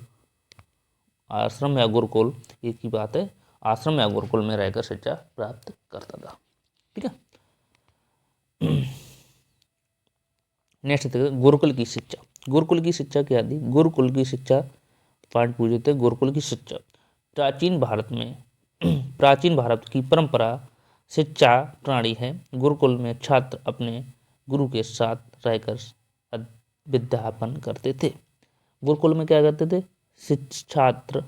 एक ही बात है, आश्रम या गुरुकुल में रहकर शिक्षा प्राप्त करता था। ठीक है, नेक्स्ट गुरुकुल की शिक्षा। गुरुकुल की शिक्षा क्या थी, गुरुकुल की शिक्षा पाठ पूछे थे। गुरुकुल की शिक्षा प्राचीन भारत की परंपरा शिक्षा प्रणाली है। गुरुकुल में छात्र अपने गुरु के साथ रहकर विद्यापन करते थे। गुरुकुल में क्या करते थे, छात्र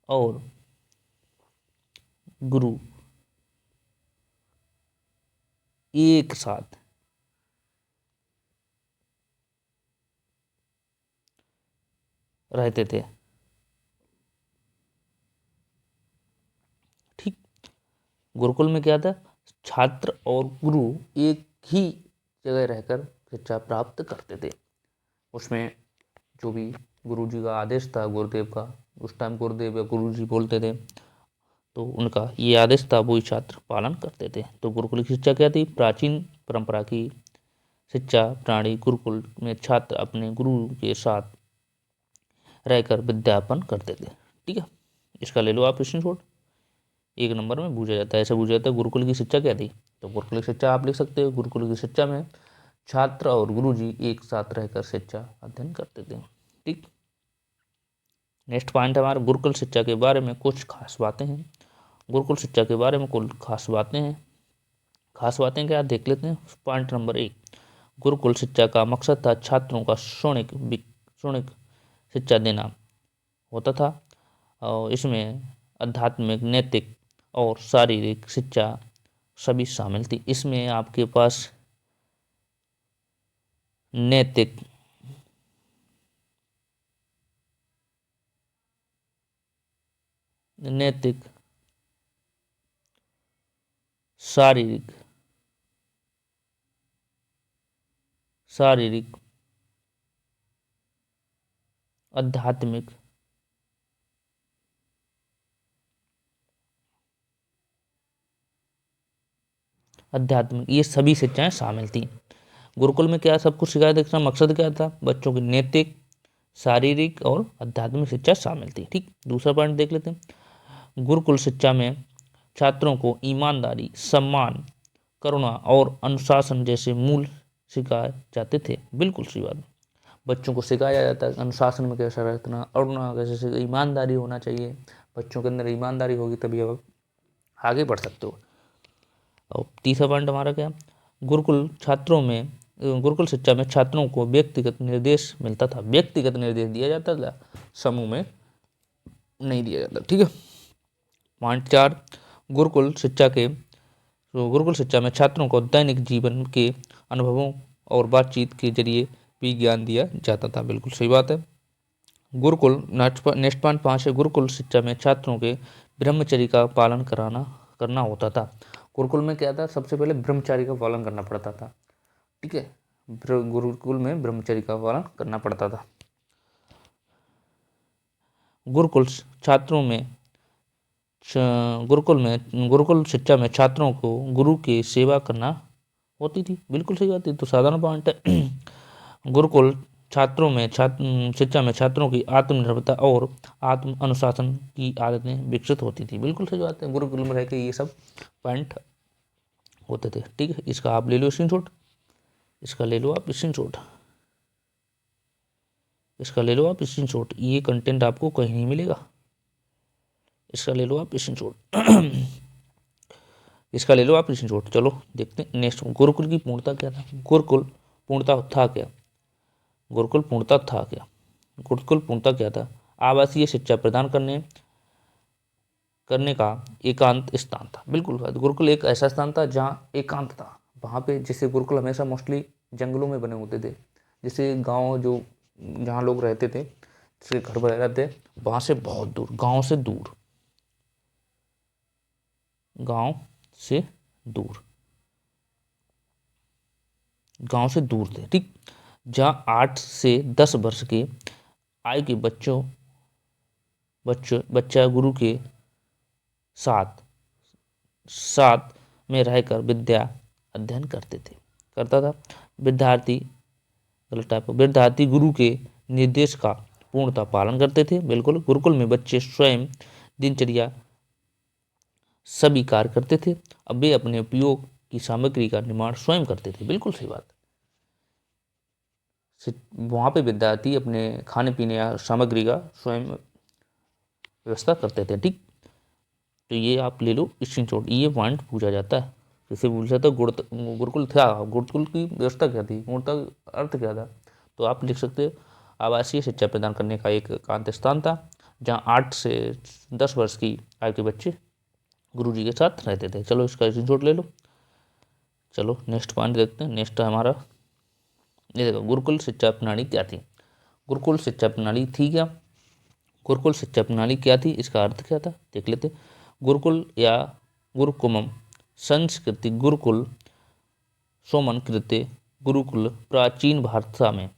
और गुरु एक साथ रहते थे। ठीक, गुरुकुल में क्या था, छात्र और गुरु एक ही जगह रहकर शिक्षा प्राप्त करते थे। उसमें जो भी गुरु जी का आदेश था, गुरुदेव का, उस टाइम गुरुदेव या गुरु जी बोलते थे, तो उनका ये आदेश था, वही छात्र पालन करते थे। तो गुरुकुल की शिक्षा क्या थी, प्राचीन परंपरा की शिक्षा प्रणाली। गुरुकुल में छात्र अपने गुरु के साथ रहकर विद्यापन करते थे। ठीक है, इसका ले लो आप स्क्रीनशॉट, 1 नंबर में पूछा जाता है, ऐसा पूछा जाता है गुरुकुल की शिक्षा क्या थी। तो गुरुकुल की शिक्षा आप लिख सकते हो, गुरुकुल की शिक्षा में छात्र और गुरु जी एक साथ रहकर शिक्षा अध्ययन करते थे। ठीक, नेक्स्ट पॉइंट हमारा गुरुकुल शिक्षा के बारे में कुछ खास बातें हैं। गुरुकुल शिक्षा के बारे में कुछ खास बातें हैं। खास बातें क्या देख लेते हैं। पॉइंट नंबर 1, गुरुकुल शिक्षा का मकसद था छात्रों का शैक्षणिक शिक्षा देना होता था, और इसमें आध्यात्मिक, नैतिक और शारीरिक शिक्षा सभी शामिल थी। इसमें आपके पास नैतिक, शारीरिक आध्यात्मिक ये सभी शिक्षाएं शामिल थी। गुरुकुल में क्या सब कुछ सिखाया था, इसका मकसद क्या था, बच्चों की नैतिक, शारीरिक और आध्यात्मिक शिक्षा शामिल थी। ठीक, दूसरा पॉइंट देख लेते हैं। गुरुकुल शिक्षा में छात्रों को ईमानदारी, सम्मान, करुणा और अनुशासन जैसे मूल सिखाए जाते थे। बिल्कुल सही बात, बच्चों को सिखाया जाता है अनुशासन में कैसा रहना, करुणा कैसे, ईमानदारी होना चाहिए। बच्चों के अंदर ईमानदारी होगी तभी आप आगे बढ़ सकते हो। और तीसरा पॉइंट हमारा क्या, गुरुकुल शिक्षा में छात्रों को व्यक्तिगत निर्देश मिलता था। व्यक्तिगत निर्देश दिया जाता था, समूह में नहीं दिया जाता। ठीक है, पॉइंट 4, गुरुकुल शिक्षा के तो गुरुकुल शिक्षा में छात्रों को दैनिक जीवन के अनुभवों और बातचीत के जरिए भी ज्ञान दिया जाता था। बिल्कुल सही बात है। गुरुकुल नेक्स्ट पॉइंट 5 है, गुरुकुल शिक्षा में छात्रों के ब्रह्मचर्य का पालन करना होता था। गुरुकुल में क्या था, सबसे पहले ब्रह्मचर्य का पालन करना पड़ता था। ठीक है, गुरुकुल में ब्रह्मचर्य का पालन करना पड़ता था। गुरुकुल शिक्षा में छात्रों को गुरु की सेवा करना होती थी। बिल्कुल सही बात है, तो साधारण पॉइंट है। गुरुकुल शिक्षा में छात्रों की आत्मनिर्भरता और आत्म अनुशासन की आदतें विकसित होती थी। बिल्कुल सही बात है, गुरुकुल में रह के ये सब पॉइंट होते थे। ठीक है, इसका आप ले लो स्क्रीनशॉट, इसका ले लो आप स्क्रीनशॉट, इसका ले लो आप स्क्रीनशॉट। ये कंटेंट आपको कहीं नहीं मिलेगा, इसका ले लो आप स्क्रीनशॉट। इसका ले लो आप स्क्रीनशॉट। चलो देखते हैं नेक्स्ट, गुरुकुल की पूर्णता क्या था। गुरुकुल पूर्णता था क्या? गुरुकुल पूर्णता था क्या? गुरुकुल पूर्णता क्या था? आवासीय शिक्षा प्रदान करने का एकांत स्थान था। बिल्कुल, गुरुकुल एक ऐसा स्थान था जहाँ एकांत था। वहाँ पे जैसे गुरुकुल हमेशा मोस्टली जंगलों में बने होते थे, जैसे गांव जो जहाँ लोग रहते थे, जैसे घर बने रहते, वहाँ से बहुत दूर, गांव से दूर, गांव से दूर, गांव से दूर थे। ठीक, जहाँ 8 से 10 वर्ष के आयु के बच्चा गुरु के साथ में रहकर विद्या अध्ययन करता था। विद्यार्थी गुरु के निर्देश का पूर्णतः पालन करते थे। बिल्कुल, गुरुकुल में बच्चे स्वयं दिनचर्या सभी कार्य करते थे। अब वे अपने उपयोग की सामग्री का निर्माण स्वयं करते थे। बिल्कुल सही बात। वहाँ पे विद्यार्थी अपने खाने पीने या सामग्री का स्वयं व्यवस्था करते थे। ठीक, तो ये आप ले लो स्क्रीनशॉट, ये पॉइंट पूछा जाता है। जैसे पूछा था गुरुकुल था, गुरुकुल की व्यवस्था क्या थी, पूर्णता अर्थ क्या था, तो आप लिख सकते हो आवासीय शिक्षा प्रदान करने का एक एकांत स्थान था जहाँ 8 से 10 वर्ष की आयु के बच्चे गुरु जी के साथ रहते थे। चलो इसका स्क्रीनशॉट ले लो। चलो नेक्स्ट पॉइंट देखते हैं। नेक्स्ट है हमारा, ये देखो, गुरुकुल शिक्षा प्रणाली क्या थी। गुरुकुल शिक्षा प्रणाली थी क्या? गुरुकुल शिक्षा प्रणाली क्या थी, इसका अर्थ क्या था, देख लेते। गुरुकुल या गुरुकुलम संस्कृति गुरुकुल सोमनकृत्य गुरुकुल प्राचीन भाषा में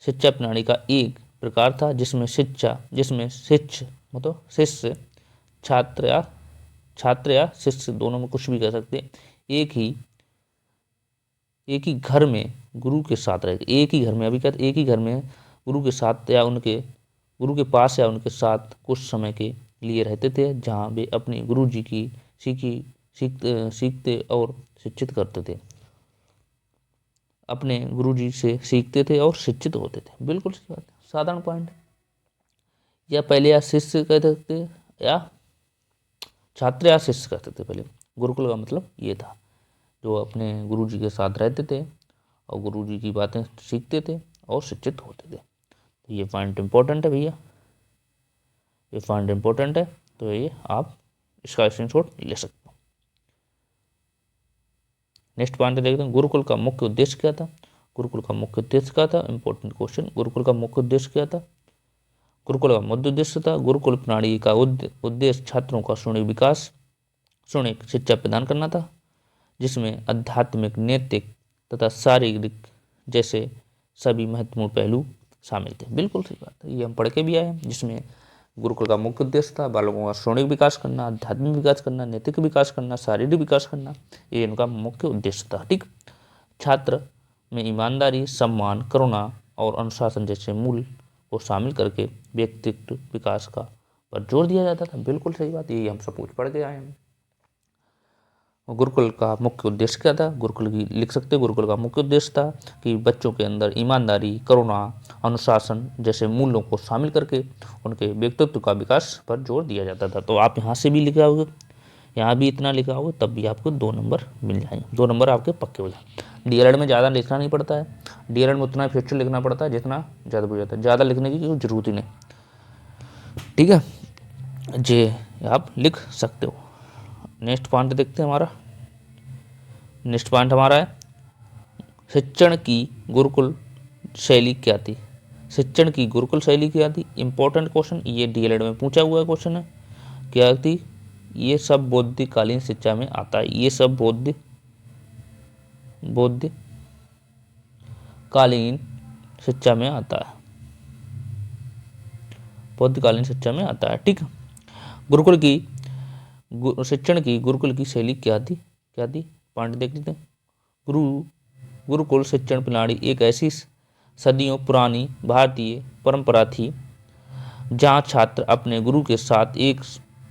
शिक्षा प्रणाली का एक प्रकार था जिसमें शिष्य मतलब शिष्य छात्र या शिष्य दोनों में कुछ भी कह सकते, एक ही घर में गुरु के साथ रहे, एक ही घर में, अभी कहते एक ही घर में गुरु के साथ या उनके गुरु के पास या उनके साथ कुछ समय के लिए रहते थे, जहाँ वे अपने गुरु जी की सीखते और शिक्षित करते थे, अपने गुरु जी से सीखते थे और शिक्षित होते थे। बिल्कुल सही बात है, साधारण पॉइंट। या पहले या शिष्य कह सकते या छात्र या शिष्य कहते थे। पहले गुरुकुल का मतलब ये था, जो अपने गुरु जी के साथ रहते थे और गुरु जी की बातें सीखते थे और शिक्षित होते थे। तो ये पॉइंट इंपॉर्टेंट है भैया, ये पॉइंट इंपॉर्टेंट है, तो ये आप इसका स्क्रीनशॉट ले सकते हो। नेक्स्ट पॉइंट देखते हैं, गुरुकुल का मुख्य उद्देश्य क्या था। गुरुकुल का मुख्य उद्देश्य क्या था, इंपॉर्टेंट क्वेश्चन। गुरुकुल का मुख्य उद्देश्य क्या था? गुरुकुल का मुख्य उद्देश्य था, गुरुकुल प्रणाली का उद्देश्य छात्रों का शैक्षणिक शिक्षा प्रदान करना था, जिसमें आध्यात्मिक, नैतिक तथा शारीरिक जैसे सभी महत्वपूर्ण पहलू शामिल थे। बिल्कुल सही बात है, ये हम पढ़ के भी आए हैं, जिसमें गुरुकुल का मुख्य उद्देश्य था बालकों का शैक्षणिक विकास करना, आध्यात्मिक विकास करना, नैतिक विकास करना, शारीरिक विकास करना, ये इनका मुख्य उद्देश्य था। ठीक, छात्र में ईमानदारी, सम्मान, करुणा और अनुशासन जैसे मूल को शामिल करके व्यक्तित्व विकास का पर जोर दिया जाता था। बिल्कुल सही बात, ये हम सब कुछ पढ़ के आए हैं। गुरुकुल का मुख्य उद्देश्य क्या था? गुरुकुल की लिख सकते हैं, गुरुकुल का मुख्य उद्देश्य था कि बच्चों के अंदर ईमानदारी, करुणा, अनुशासन जैसे मूल्यों को शामिल करके उनके व्यक्तित्व का विकास पर जोर दिया जाता था। तो आप यहाँ से भी लिखा होगा, यहाँ भी इतना लिखा होगा, तब भी आपको 2 नंबर मिल जाएंगे, 2 नंबर आपके पक्के हो जाए। डीएलएड में ज़्यादा लिखना नहीं पड़ता है, डीएलएड में उतना फीचर लिखना पड़ता है जितना ज़्यादा हो जाता है, ज़्यादा लिखने की कोई ज़रूरत ही नहीं। ठीक है, जे आप लिख सकते हो। नेक्स्ट पॉइंट देखते हैं हमारा, नेक्स्ट पॉइंट हमारा है शिक्षण की गुरुकुल शैली क्या थी। शिक्षण की गुरुकुल शैली क्या थी, इंपॉर्टेंट क्वेश्चन, ये डीएलएड में पूछा हुआ क्वेश्चन है। क्या थी, ये सब बौद्धिककालीन शिक्षा में आता है, ये सब बौद्धिककालीन शिक्षा में आता है, बौद्धिककालीन शिक्षा में आता है। ठीक है, गुरुकुल की शिक्षण की गुरुकुल की शैली क्या थी, क्या थी पॉइंट देख लेते हैं। गुरुकुल शिक्षण प्रणाली एक ऐसी सदियों पुरानी भारतीय परंपरा थी जहाँ छात्र अपने गुरु के साथ एक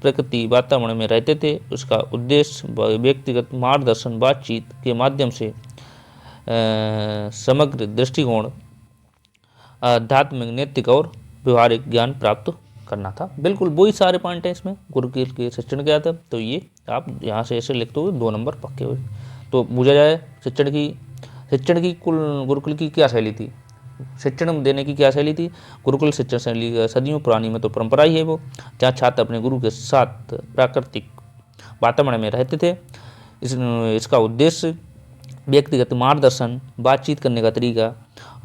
प्रकृति वातावरण में रहते थे। उसका उद्देश्य व्यक्तिगत मार्गदर्शन, बातचीत के माध्यम से समग्र दृष्टिकोण, आध्यात्मिक, नैतिक और व्यवहारिक ज्ञान प्राप्त करना था। बिल्कुल वही सारे पॉइंट हैं इसमें। गुरुकुल के शिक्षण क्या था, तो ये आप यहाँ से ऐसे लिखते हुए 2 नंबर पक्के हुए। तो पूछा जाए शिक्षण की कुल गुरुकुल की क्या शैली थी, शिक्षण देने की क्या शैली थी। गुरुकुल शिक्षण शैली सदियों पुरानी में तो परंपरा ही है वो, जहाँ छात्र अपने गुरु के साथ प्राकृतिक वातावरण में रहते थे। इसका उद्देश्य व्यक्तिगत मार्गदर्शन, बातचीत करने का तरीका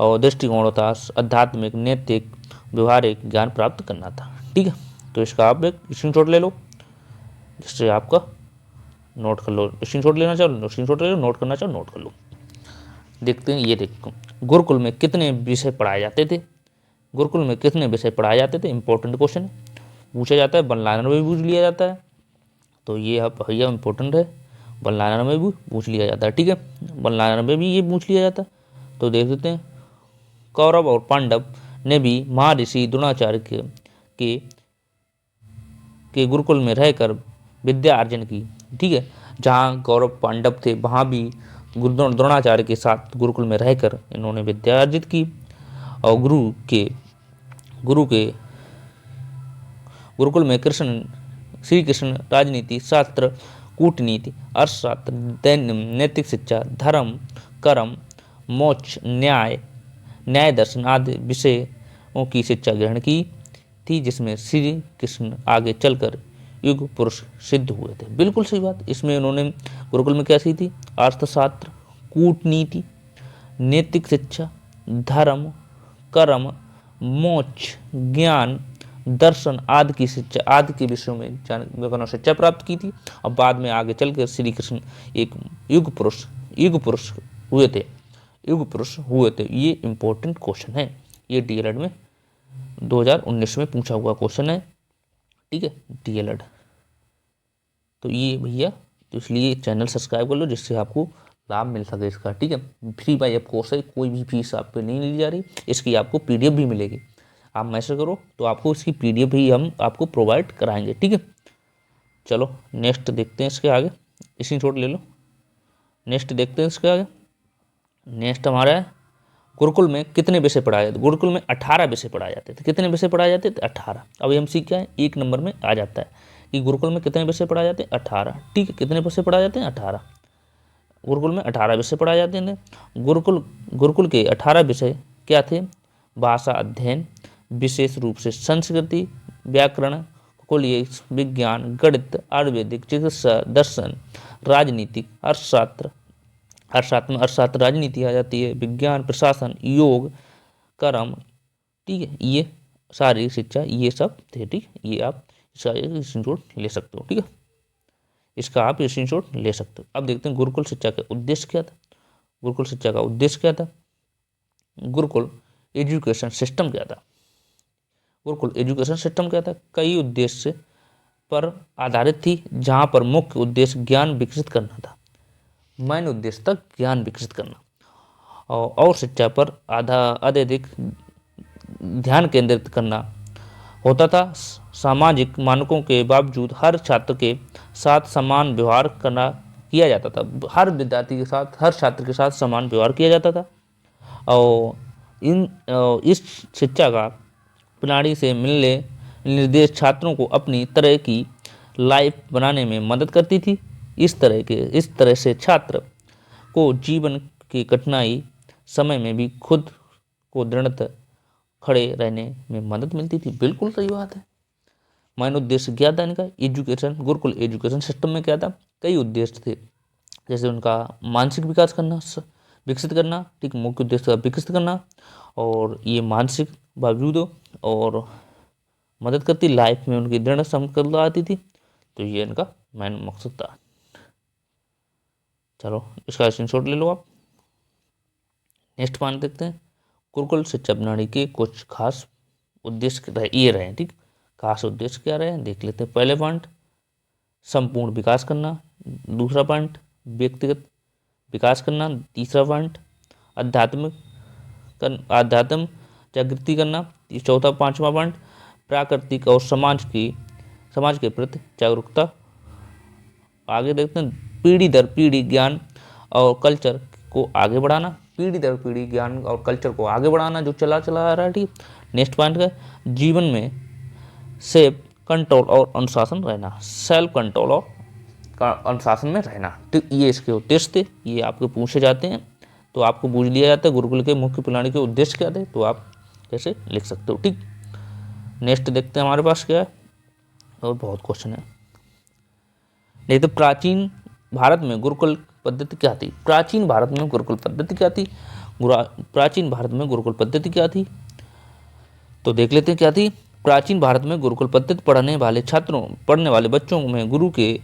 और दृष्टिकोण था, आध्यात्मिक, नैतिक, व्यवहारिक ज्ञान प्राप्त करना था। ठीक है, तो इसका आप एक स्क्रीनशॉट ले लो, जिससे आपका नोट कर लो। स्क्रीनशॉट लेना चाहो स्क्रीनशॉट ले लो, नोट करना चाहो नोट कर लो। देखते हैं, ये देखो गुरुकुल में कितने विषय पढ़ाए जाते थे। गुरुकुल में कितने विषय पढ़ाए जाते थे, इंपॉर्टेंट क्वेश्चन पूछा जाता है, 1 लाइनर में भी पूछ लिया जाता है। तो ये अब भैया इंपॉर्टेंट है, 1 लाइनर में भी पूछ लिया जाता है। ठीक है, 1 लाइनर में भी ये पूछ लिया जाता है। तो देख लेते हैं, कौरव और पांडव ने भी महर्षि द्रोणाचार्य के गुरुकुल में रहकर विद्या अर्जन की। ठीक है, जहाँ कौरव पांडव थे वहाँ भी द्रोणाचार्य के साथ गुरुकुल में रहकर इन्होंने विद्या अर्जित की। और गुरुकुल में श्री कृष्ण राजनीति शास्त्र, कूटनीति, अर्थशास्त्र, नैतिक शिक्षा, धर्म, कर्म, मोक्ष, न्याय दर्शन आदि विषयों की शिक्षा ग्रहण की थी, जिसमें श्री कृष्ण आगे चलकर युग पुरुष सिद्ध हुए थे। बिल्कुल सही बात, इसमें उन्होंने गुरुकुल में क्या सीखी थी, अर्थशास्त्र, कूटनीति, नैतिक शिक्षा, धर्म, कर्म, मोक्ष, ज्ञान, दर्शन आदि की शिक्षा, आदि के विषयों में शिक्षा प्राप्त की थी। और बाद में आगे चलकर श्री कृष्ण एक युग पुरुष हुए थे। ये इंपॉर्टेंट क्वेश्चन है, ये डीएलएड में 2019 में पूछा हुआ क्वेश्चन है। ठीक है, डीएलएड। तो ये भैया, तो इसलिए चैनल सब्सक्राइब कर लो, जिससे आपको लाभ मिल सके इसका। ठीक है, फ्री बाय ऐप कोर्स है, कोई भी फीस आप पे नहीं ली जा रही। इसकी आपको पीडीएफ भी मिलेगी, आप मैसेज करो तो आपको इसकी पीडीएफ भी हम आपको प्रोवाइड कराएंगे। ठीक है, चलो नेक्स्ट देखते हैं इसके आगे, स्क्रीनशॉट ले लो। नेक्स्ट देखते हैं इसके आगे। नेक्स्ट हमारा है गुरुकुल में कितने विषय पढ़ाए जाते। गुरुकुल में 18 विषय पढ़ाए जाते थे। कितने विषय पढ़ाए जाते थे, 18। अब एमसी क्या है, 1 नंबर में आ जाता है कि गुरुकुल में कितने विषय पढ़ाए जाते हैं, 18। ठीक है, कितने विषय पढ़ाए जाते हैं, 18। गुरुकुल में 18 विषय पढ़ाए जाते हैं। गुरुकुल के 18 विषय क्या थे, भाषा अध्ययन, विशेष रूप से संस्कृति, व्याकरण, खगोलीय विज्ञान, गणित, आयुर्वेदिक चिकित्सा, दर्शन, राजनीतिक, अर्थशास्त्र राजनीति आ जाती है, विज्ञान, प्रशासन, योग, कर्म। ठीक है, ये शारीरिक शिक्षा, ये सब थे। ठीक, ये आप इसका स्क्रीनशॉट ले सकते हो। ठीक है, इसका आप स्क्रीनशॉट ले सकते हो। अब देखते हैं गुरुकुल शिक्षा का उद्देश्य क्या था। गुरुकुल शिक्षा का उद्देश्य क्या था, गुरुकुल एजुकेशन सिस्टम क्या था। गुरुकुल एजुकेशन सिस्टम क्या था, कई उद्देश्य पर आधारित थी, जहाँ पर मुख्य उद्देश्य ज्ञान विकसित करना था, मेन उद्देश्य तक ज्ञान विकसित करना और शिक्षा पर अत्यधिक ध्यान केंद्रित करना होता था। सामाजिक मानकों के बावजूद हर छात्र के साथ समान व्यवहार किया जाता था। हर विद्यार्थी के साथ, हर छात्र के साथ समान व्यवहार किया जाता था। और इस शिक्षा का प्रणाली से मिलने निर्देश छात्रों को अपनी तरह की लाइफ बनाने में मदद करती थी। इस तरह से छात्र को जीवन की कठिनाई समय में भी खुद को दृढ़ता खड़े रहने में मदद मिलती थी। बिल्कुल सही बात है। मेन उद्देश्य क्या था इनका, एजुकेशन, गुरुकुल एजुकेशन सिस्टम में क्या था, कई उद्देश्य थे। जैसे उनका मानसिक विकास करना, विकसित करना, ठीक, मुख्य उद्देश्य विकसित करना, और ये मानसिक बावजूद और मदद करती, लाइफ में उनकी दृढ़ संकल्पना आती थी, तो ये इनका मेन मकसद था। चलो इसका स्क्रीनशॉट ले लो आप। नेक्स्ट पॉइंट देखते हैं, गुरुकुल शिक्षा प्रणाली के कुछ खास उद्देश्य ये रहे, ठीक, खास उद्देश्य क्या रहे देख लेते हैं। पहले पॉइंट संपूर्ण विकास करना, दूसरा पॉइंट व्यक्तिगत विकास करना, तीसरा पॉइंट आध्यात्म जागृति करना, चौथा पांचवा पॉइंट प्राकृतिक और समाज के प्रति जागरूकता। आगे देखते हैं, पीढ़ी दर पीढ़ी ज्ञान और कल्चर को आगे बढ़ाना, पीढ़ी दर पीढ़ी ज्ञान और कल्चर को आगे बढ़ाना जो चला आ रहा है, ठीक। नेक्स्ट पॉइंट का जीवन में सेल्फ कंट्रोल और अनुशासन रहना, सेल्फ कंट्रोल और अनुशासन में रहना, तो ये इसके उद्देश्य थे, ये आपके पूछे जाते हैं, तो आपको पूछ लिया जाता है गुरुकुल के मुख्य प्रणाली के उद्देश्य क्या थे, तो आप कैसे लिख सकते हो, ठीक। नेक्स्ट देखते हैं हमारे पास क्या है, और बहुत क्वेश्चन है। नहीं तो प्राचीन भारत में गुरुकुल पद्धति क्या थी, प्राचीन भारत में गुरुकुल पद्धति क्या थी, प्राचीन भारत में गुरुकुल पद्धति क्या थी, तो देख लेते हैं क्या थी। प्राचीन भारत में गुरुकुल पद्धति पढ़ने वाले बच्चों में गुरु के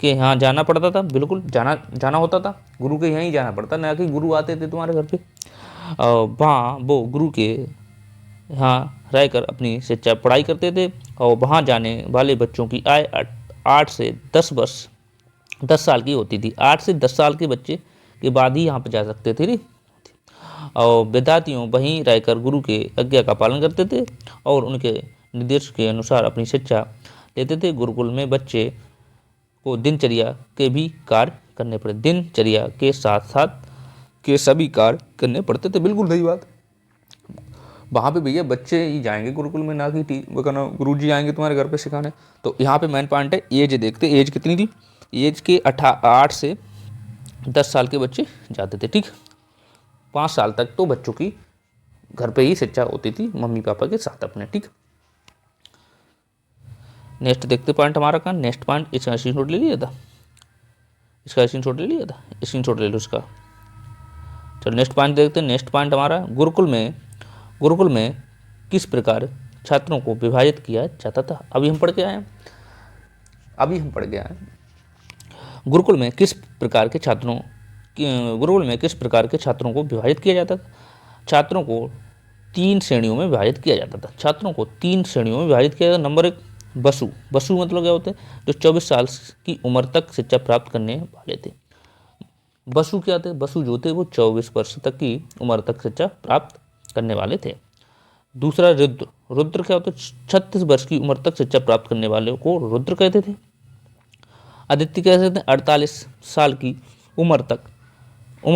यहाँ जाना पड़ता था, बिल्कुल जाना होता था, गुरु के यहाँ ही जाना पड़ता, ना कि गुरु आते थे तुम्हारे घर पे, वहाँ वो गुरु के यहाँ रहकर अपनी शिक्षा पढ़ाई करते थे, और वहाँ जाने वाले बच्चों की आयु 8 से 10 साल की होती थी, 8 से 10 साल के बच्चे के बाद ही यहाँ पर जा सकते थे, और विद्यार्थियों वहीं रहकर गुरु के आज्ञा का पालन करते थे और उनके निर्देश के अनुसार अपनी शिक्षा लेते थे। गुरुकुल में बच्चे को दिनचर्या के भी कार्य करने पड़े, दिनचर्या के साथ साथ के सभी कार्य करने पड़ते थे, बिल्कुल सही बात। वहाँ पे भैया बच्चे ही जाएंगे गुरुकुल में, ना कि गुरु जी आएंगे तुम्हारे घर पे सिखाने। तो यहाँ पे मेन पॉइंट है एज, देखते एज कितनी थी, एज के 8 से 10 साल के बच्चे जाते थे, ठीक। 5 साल तक तो बच्चों की घर पे ही शिक्षा होती थी मम्मी पापा के साथ अपने, ठीक। नेक्स्ट देखते पॉइंट हमारा कहाँ, नेक्स्ट पॉइंट इसका स्क्रीनशॉट ले लिया था, स्क्रीनशॉट ले लो इसका। चलो नेक्स्ट पॉइंट देखते हैं। नेक्स्ट पॉइंट हमारा गुरुकुल में किस प्रकार छात्रों को विभाजित किया जाता था, अभी हम पढ़ के आए हैं। गुरुकुल में किस प्रकार के छात्रों को विभाजित किया जाता था, छात्रों को 3 श्रेणियों में विभाजित किया जाता था। नंबर 1 बसु मतलब क्या होते हैं, जो 24 साल की उम्र तक शिक्षा प्राप्त करने वाले थे। बसु क्या थे, बसु जो थे वो 24 वर्ष तक की उम्र तक शिक्षा प्राप्त करने वाले थे। दूसरा रुद्र क्या होता है, 36 वर्ष की उम्र तक शिक्षा प्राप्त करने वाले को रुद्र कहते थे। आदित्य कह सकते हैं 48 साल की उम्र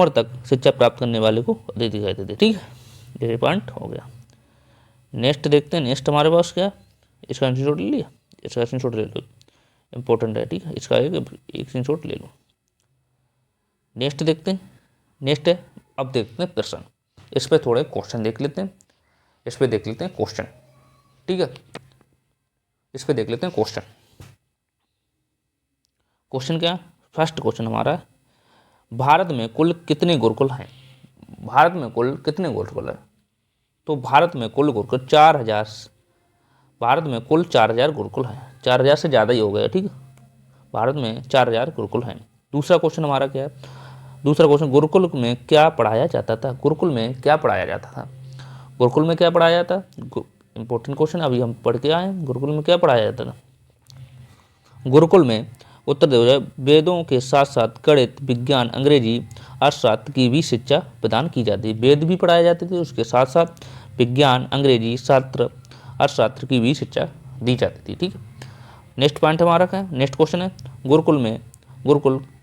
तक शिक्षा प्राप्त करने वाले को आदित्य कहते थे, ठीक है। ये पॉइंट हो गया। नेक्स्ट देखते हैं, नेक्स्ट हमारे पास क्या, इसका स्क्रीनशॉट ले लिया, इसका स्क्रीनशॉट ले लो, इंपॉर्टेंट है, ठीक है, इसका एक स्क्रीनशॉट ले लो। नेक्स्ट देखते हैं, नेक्स्ट है, अब देखते हैं प्रश्न, इस पर थोड़े क्वेश्चन देख लेते हैं, क्वेश्चन, ठीक है। इस पर देख लेते हैं क्वेश्चन क्या, फर्स्ट क्वेश्चन हमारा है, भारत में कुल कितने गुरुकुल हैं, तो भारत में कुल गुरुकुल 4000, भारत में कुल 4000 गुरुकुल हैं, 4000 से ज़्यादा ही हो गया, ठीक है, भारत में 4000 गुरुकुल हैं। दूसरा क्वेश्चन हमारा क्या है, गुरुकुल में क्या पढ़ाया जाता था, इंपॉर्टेंट क्वेश्चन, अभी हम पढ़ के आए हैं, गुरुकुल में क्या पढ़ाया जाता था। गुरुकुल में उत्तर देव वेदों के साथ साथ गणित, विज्ञान, अंग्रेजी, अर्थशास्त्र की भी शिक्षा प्रदान की जाती है, वेद भी पढ़ाए जाते थे, उसके साथ साथ विज्ञान, अंग्रेजी, अर्थशास्त्र की भी शिक्षा दी जाती थी, ठीक है। नेक्स्ट पॉइंट हमारा क्या है, नेक्स्ट क्वेश्चन है,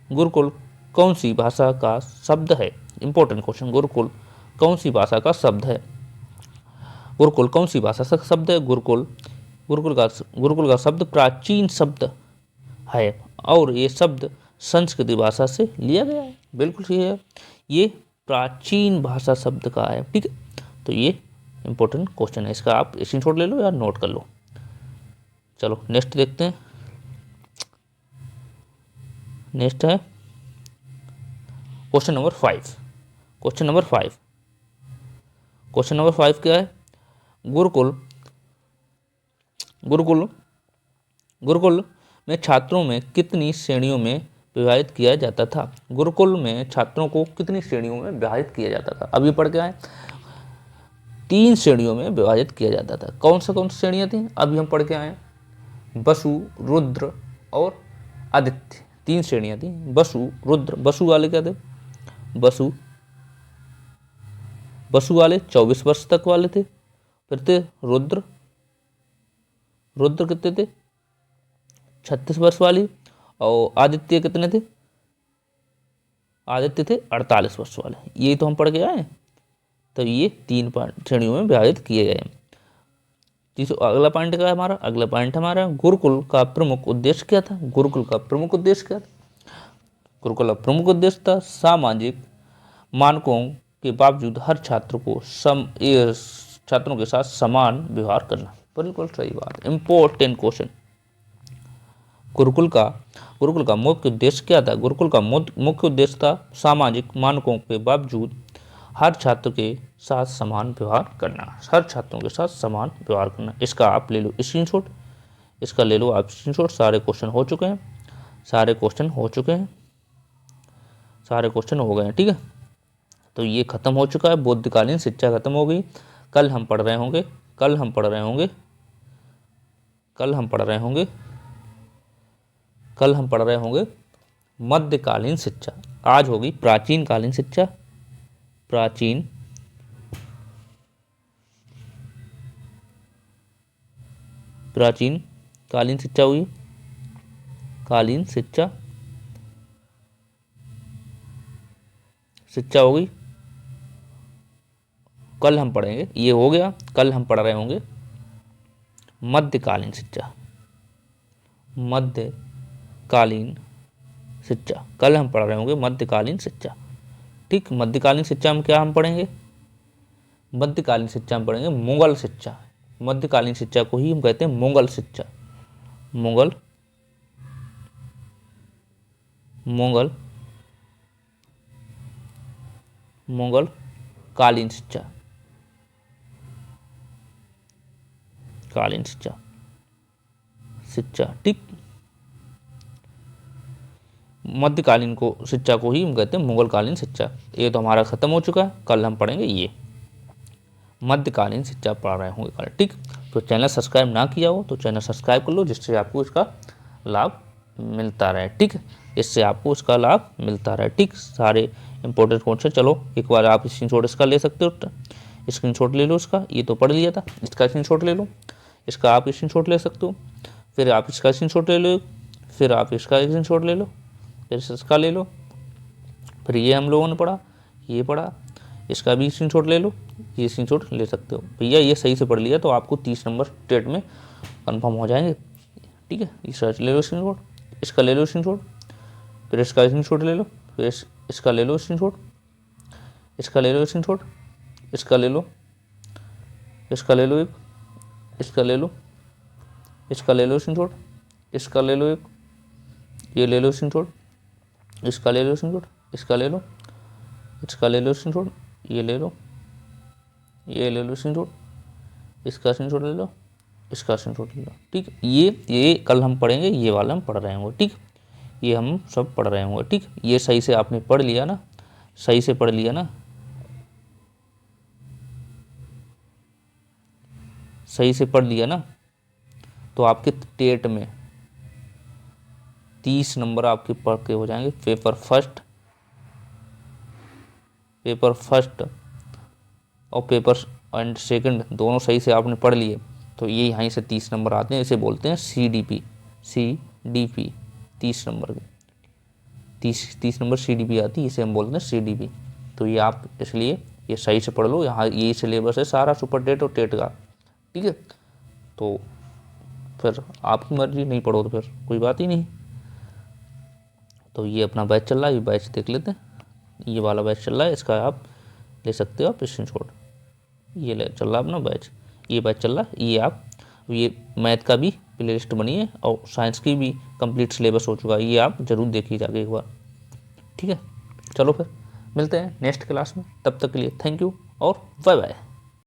गुरुकुल कौन सी भाषा का शब्द है, इंपॉर्टेंट क्वेश्चन, गुरुकुल कौन सी भाषा का शब्द है, गुरुकुल का शब्द प्राचीन शब्द है और ये शब्द संस्कृत भाषा से लिया गया है, बिल्कुल सही है, ये प्राचीन भाषा शब्द का है, ठीक है। तो ये इंपॉर्टेंट क्वेश्चन है, इसका आप स्क्रीनशॉट ले लो या नोट कर लो। चलो नेक्स्ट देखते हैं, नेक्स्ट है question number 5, question number 5, question number 5 क्या है? गुरुकुल गुरुकुल गुरुकुल में छात्रों में कितनी श्रेणियों में विभाजित किया जाता था? गुरुकुल में छात्रों को कितनी श्रेणियों में विभाजित किया जाता था? अभी पढ़ के आए, 3 श्रेणियों में विभाजित किया जाता था। कौन सी श्रेणियां थी? अभी हम पढ़ के आए, वसु, रुद्र और आदित्य, 3 श्रेणियां थी। वसु, रुद्र, वसु वाले क्या थे? वसु वाले 24 वर्ष तक वाले थे। फिर थे रुद्र, रुद्र कितने थे? 36 वर्ष वाली। और आदित्य कितने थे? आदित्य थे 48 वर्ष वाले। यही तो हम पढ़ के आए। तो ये 3 श्रेणियों में विभाजित किए गए। अगला पॉइंट क्या है हमारा? अगला पॉइंट हमारा गुरुकुल का प्रमुख उद्देश्य क्या था? गुरुकुल का प्रमुख उद्देश्य क्या था? गुरुकुल का प्रमुख उद्देश्य था सामाजिक मानकों के बावजूद हर छात्र को छात्रों के साथ समान व्यवहार करना। बिल्कुल सही बात। Important question. गुरुकुल का मुख्य उद्देश्य क्या था? गुरुकुल का मुख्य उद्देश्य था सामाजिक मानकों के बावजूद हर छात्र के साथ समान व्यवहार करना। हर छात्रों के साथ समान व्यवहार करना। इसका आप ले लो स्क्रीनशॉट, इसका ले लो आप स्क्रीनशॉट। सारे क्वेश्चन हो चुके हैं, सारे क्वेश्चन हो चुके हैं, सारे क्वेश्चन हो गए हैं। ठीक है, तो ये खत्म हो चुका है। बौद्धकालीन शिक्षा खत्म हो गई। कल हम पढ़ रहे होंगे मध्यकालीन शिक्षा। आज होगी प्राचीन कालीन शिक्षा। प्राचीन कालीन शिक्षा हुई, कालीन शिक्षा होगी। कल हम पढ़ेंगे, ये हो गया। कल हम पढ़ रहे होंगे मध्यकालीन शिक्षा। कल हम पढ़ रहे होंगे मध्यकालीन शिक्षा। ठीक, मध्यकालीन शिक्षा में क्या हम पढ़ेंगे? मध्यकालीन शिक्षा में पढ़ेंगे मुगल शिक्षा। मध्यकालीन शिक्षा को ही हम कहते हैं मुगल शिक्षा। मुगल कालीन शिक्षा। ठीक, मध्यकालीन शिक्षा को ही हम कहते हैं मुगल कालीन शिक्षा। ये तो हमारा खत्म हो चुका है। कल हम पढ़ेंगे ये मध्यकालीन शिक्षा पढ़ रहे होंगे कल। ठीक, तो चैनल सब्सक्राइब ना किया हो तो चैनल सब्सक्राइब कर लो, जिससे आपको इसका लाभ मिलता रहे। ठीक, इससे आपको इसका लाभ मिलता रहे। ठीक, सारे इंपॉर्टेंट क्वेश्चन। चलो एक बार आप स्क्रीनशॉट इसका ले सकते हो, स्क्रीनशॉट ले लो इसका। ये तो पढ़ लिया था, इसका स्क्रीनशॉट ले लो। इसका आप स्क्रीनशॉट ले सकते हो, फिर आप इसका स्क्रीनशॉट ले लो, फिर आप इसका स्क्रीनशॉट ले लो, फिर इसका ले लो, फिर ये हम लोगों ने पढ़ा, ये पढ़ा, इसका भी स्क्रीनशॉट ले लो। ये स्क्रीनशॉट ले सकते हो भैया। ये सही से पढ़ लिया तो आपको 30 नंबर टेट में कंफर्म हो जाएंगे। ठीक है, इसका ले लो स्क्रीनशॉट, इसका ले लो स्क्रीनशॉट, फिर इसका स्क्रीनशॉट ले लो, फिर इसका ले लो स्क्रीनशॉट, इसका ले लो स्क्रीनशॉट, इसका ले लो, इसका ले लो एक, इसका ले लो, इसका ले लो स्क्रीनशॉट, इसका ले लो एक, ये ले लो स्क्रीनशॉट, इसका ले लो स्क्रीनशॉट, इसका ले लो, इसका ले लो स्क्रीनशॉट, ये ले लो, ये ले लो स्क्रीनशॉट, इसका स्क्रीनशॉट ले लो, इसका स्क्रीनशॉट ले लो। ठीक, ये कल हम पढ़ेंगे, ये वाला हम पढ़ रहे होंगे। ठीक, ये हम सब पढ़ रहे होंगे। ठीक, ये सही से आपने पढ़ लिया ना? सही से पढ़ लिया ना? सही से पढ़ लिया ना? तो आपके टेट में 30 नंबर आपके पढ़ के हो जाएंगे। पेपर फर्स्ट और पेपर एंड सेकंड दोनों सही से आपने पढ़ लिए तो ये यहीं से 30 नंबर आते हैं। इसे बोलते हैं CDP। 30 नंबर के 30 नंबर CDP आती है, इसे हम बोलते हैं CDP। तो ये आप इसलिए ये सही से पढ़ लो। यहाँ यही सिलेबस है सारा सुपर टेट और टेट का। ठीक है, तो फिर आपकी मर्जी, नहीं पढ़ो तो फिर कोई बात ही नहीं। तो ये अपना बैच चल रहा है, ये बैच देख लेते हैं। ये वाला बैच चल रहा है, इसका आप ले सकते हो आप स्क्रीनशॉट। ये ले चल रहा है अपना बैच, ये बैच चल रहा है। ये मैथ का भी प्ले लिस्ट बनी है और साइंस की भी कंप्लीट सिलेबस हो चुका है। ये आप ज़रूर देखिए जाके एक बार। ठीक है, चलो फिर। मिलते हैं नेक्स्ट क्लास में, तब तक के लिए थैंक यू और बाय बाय।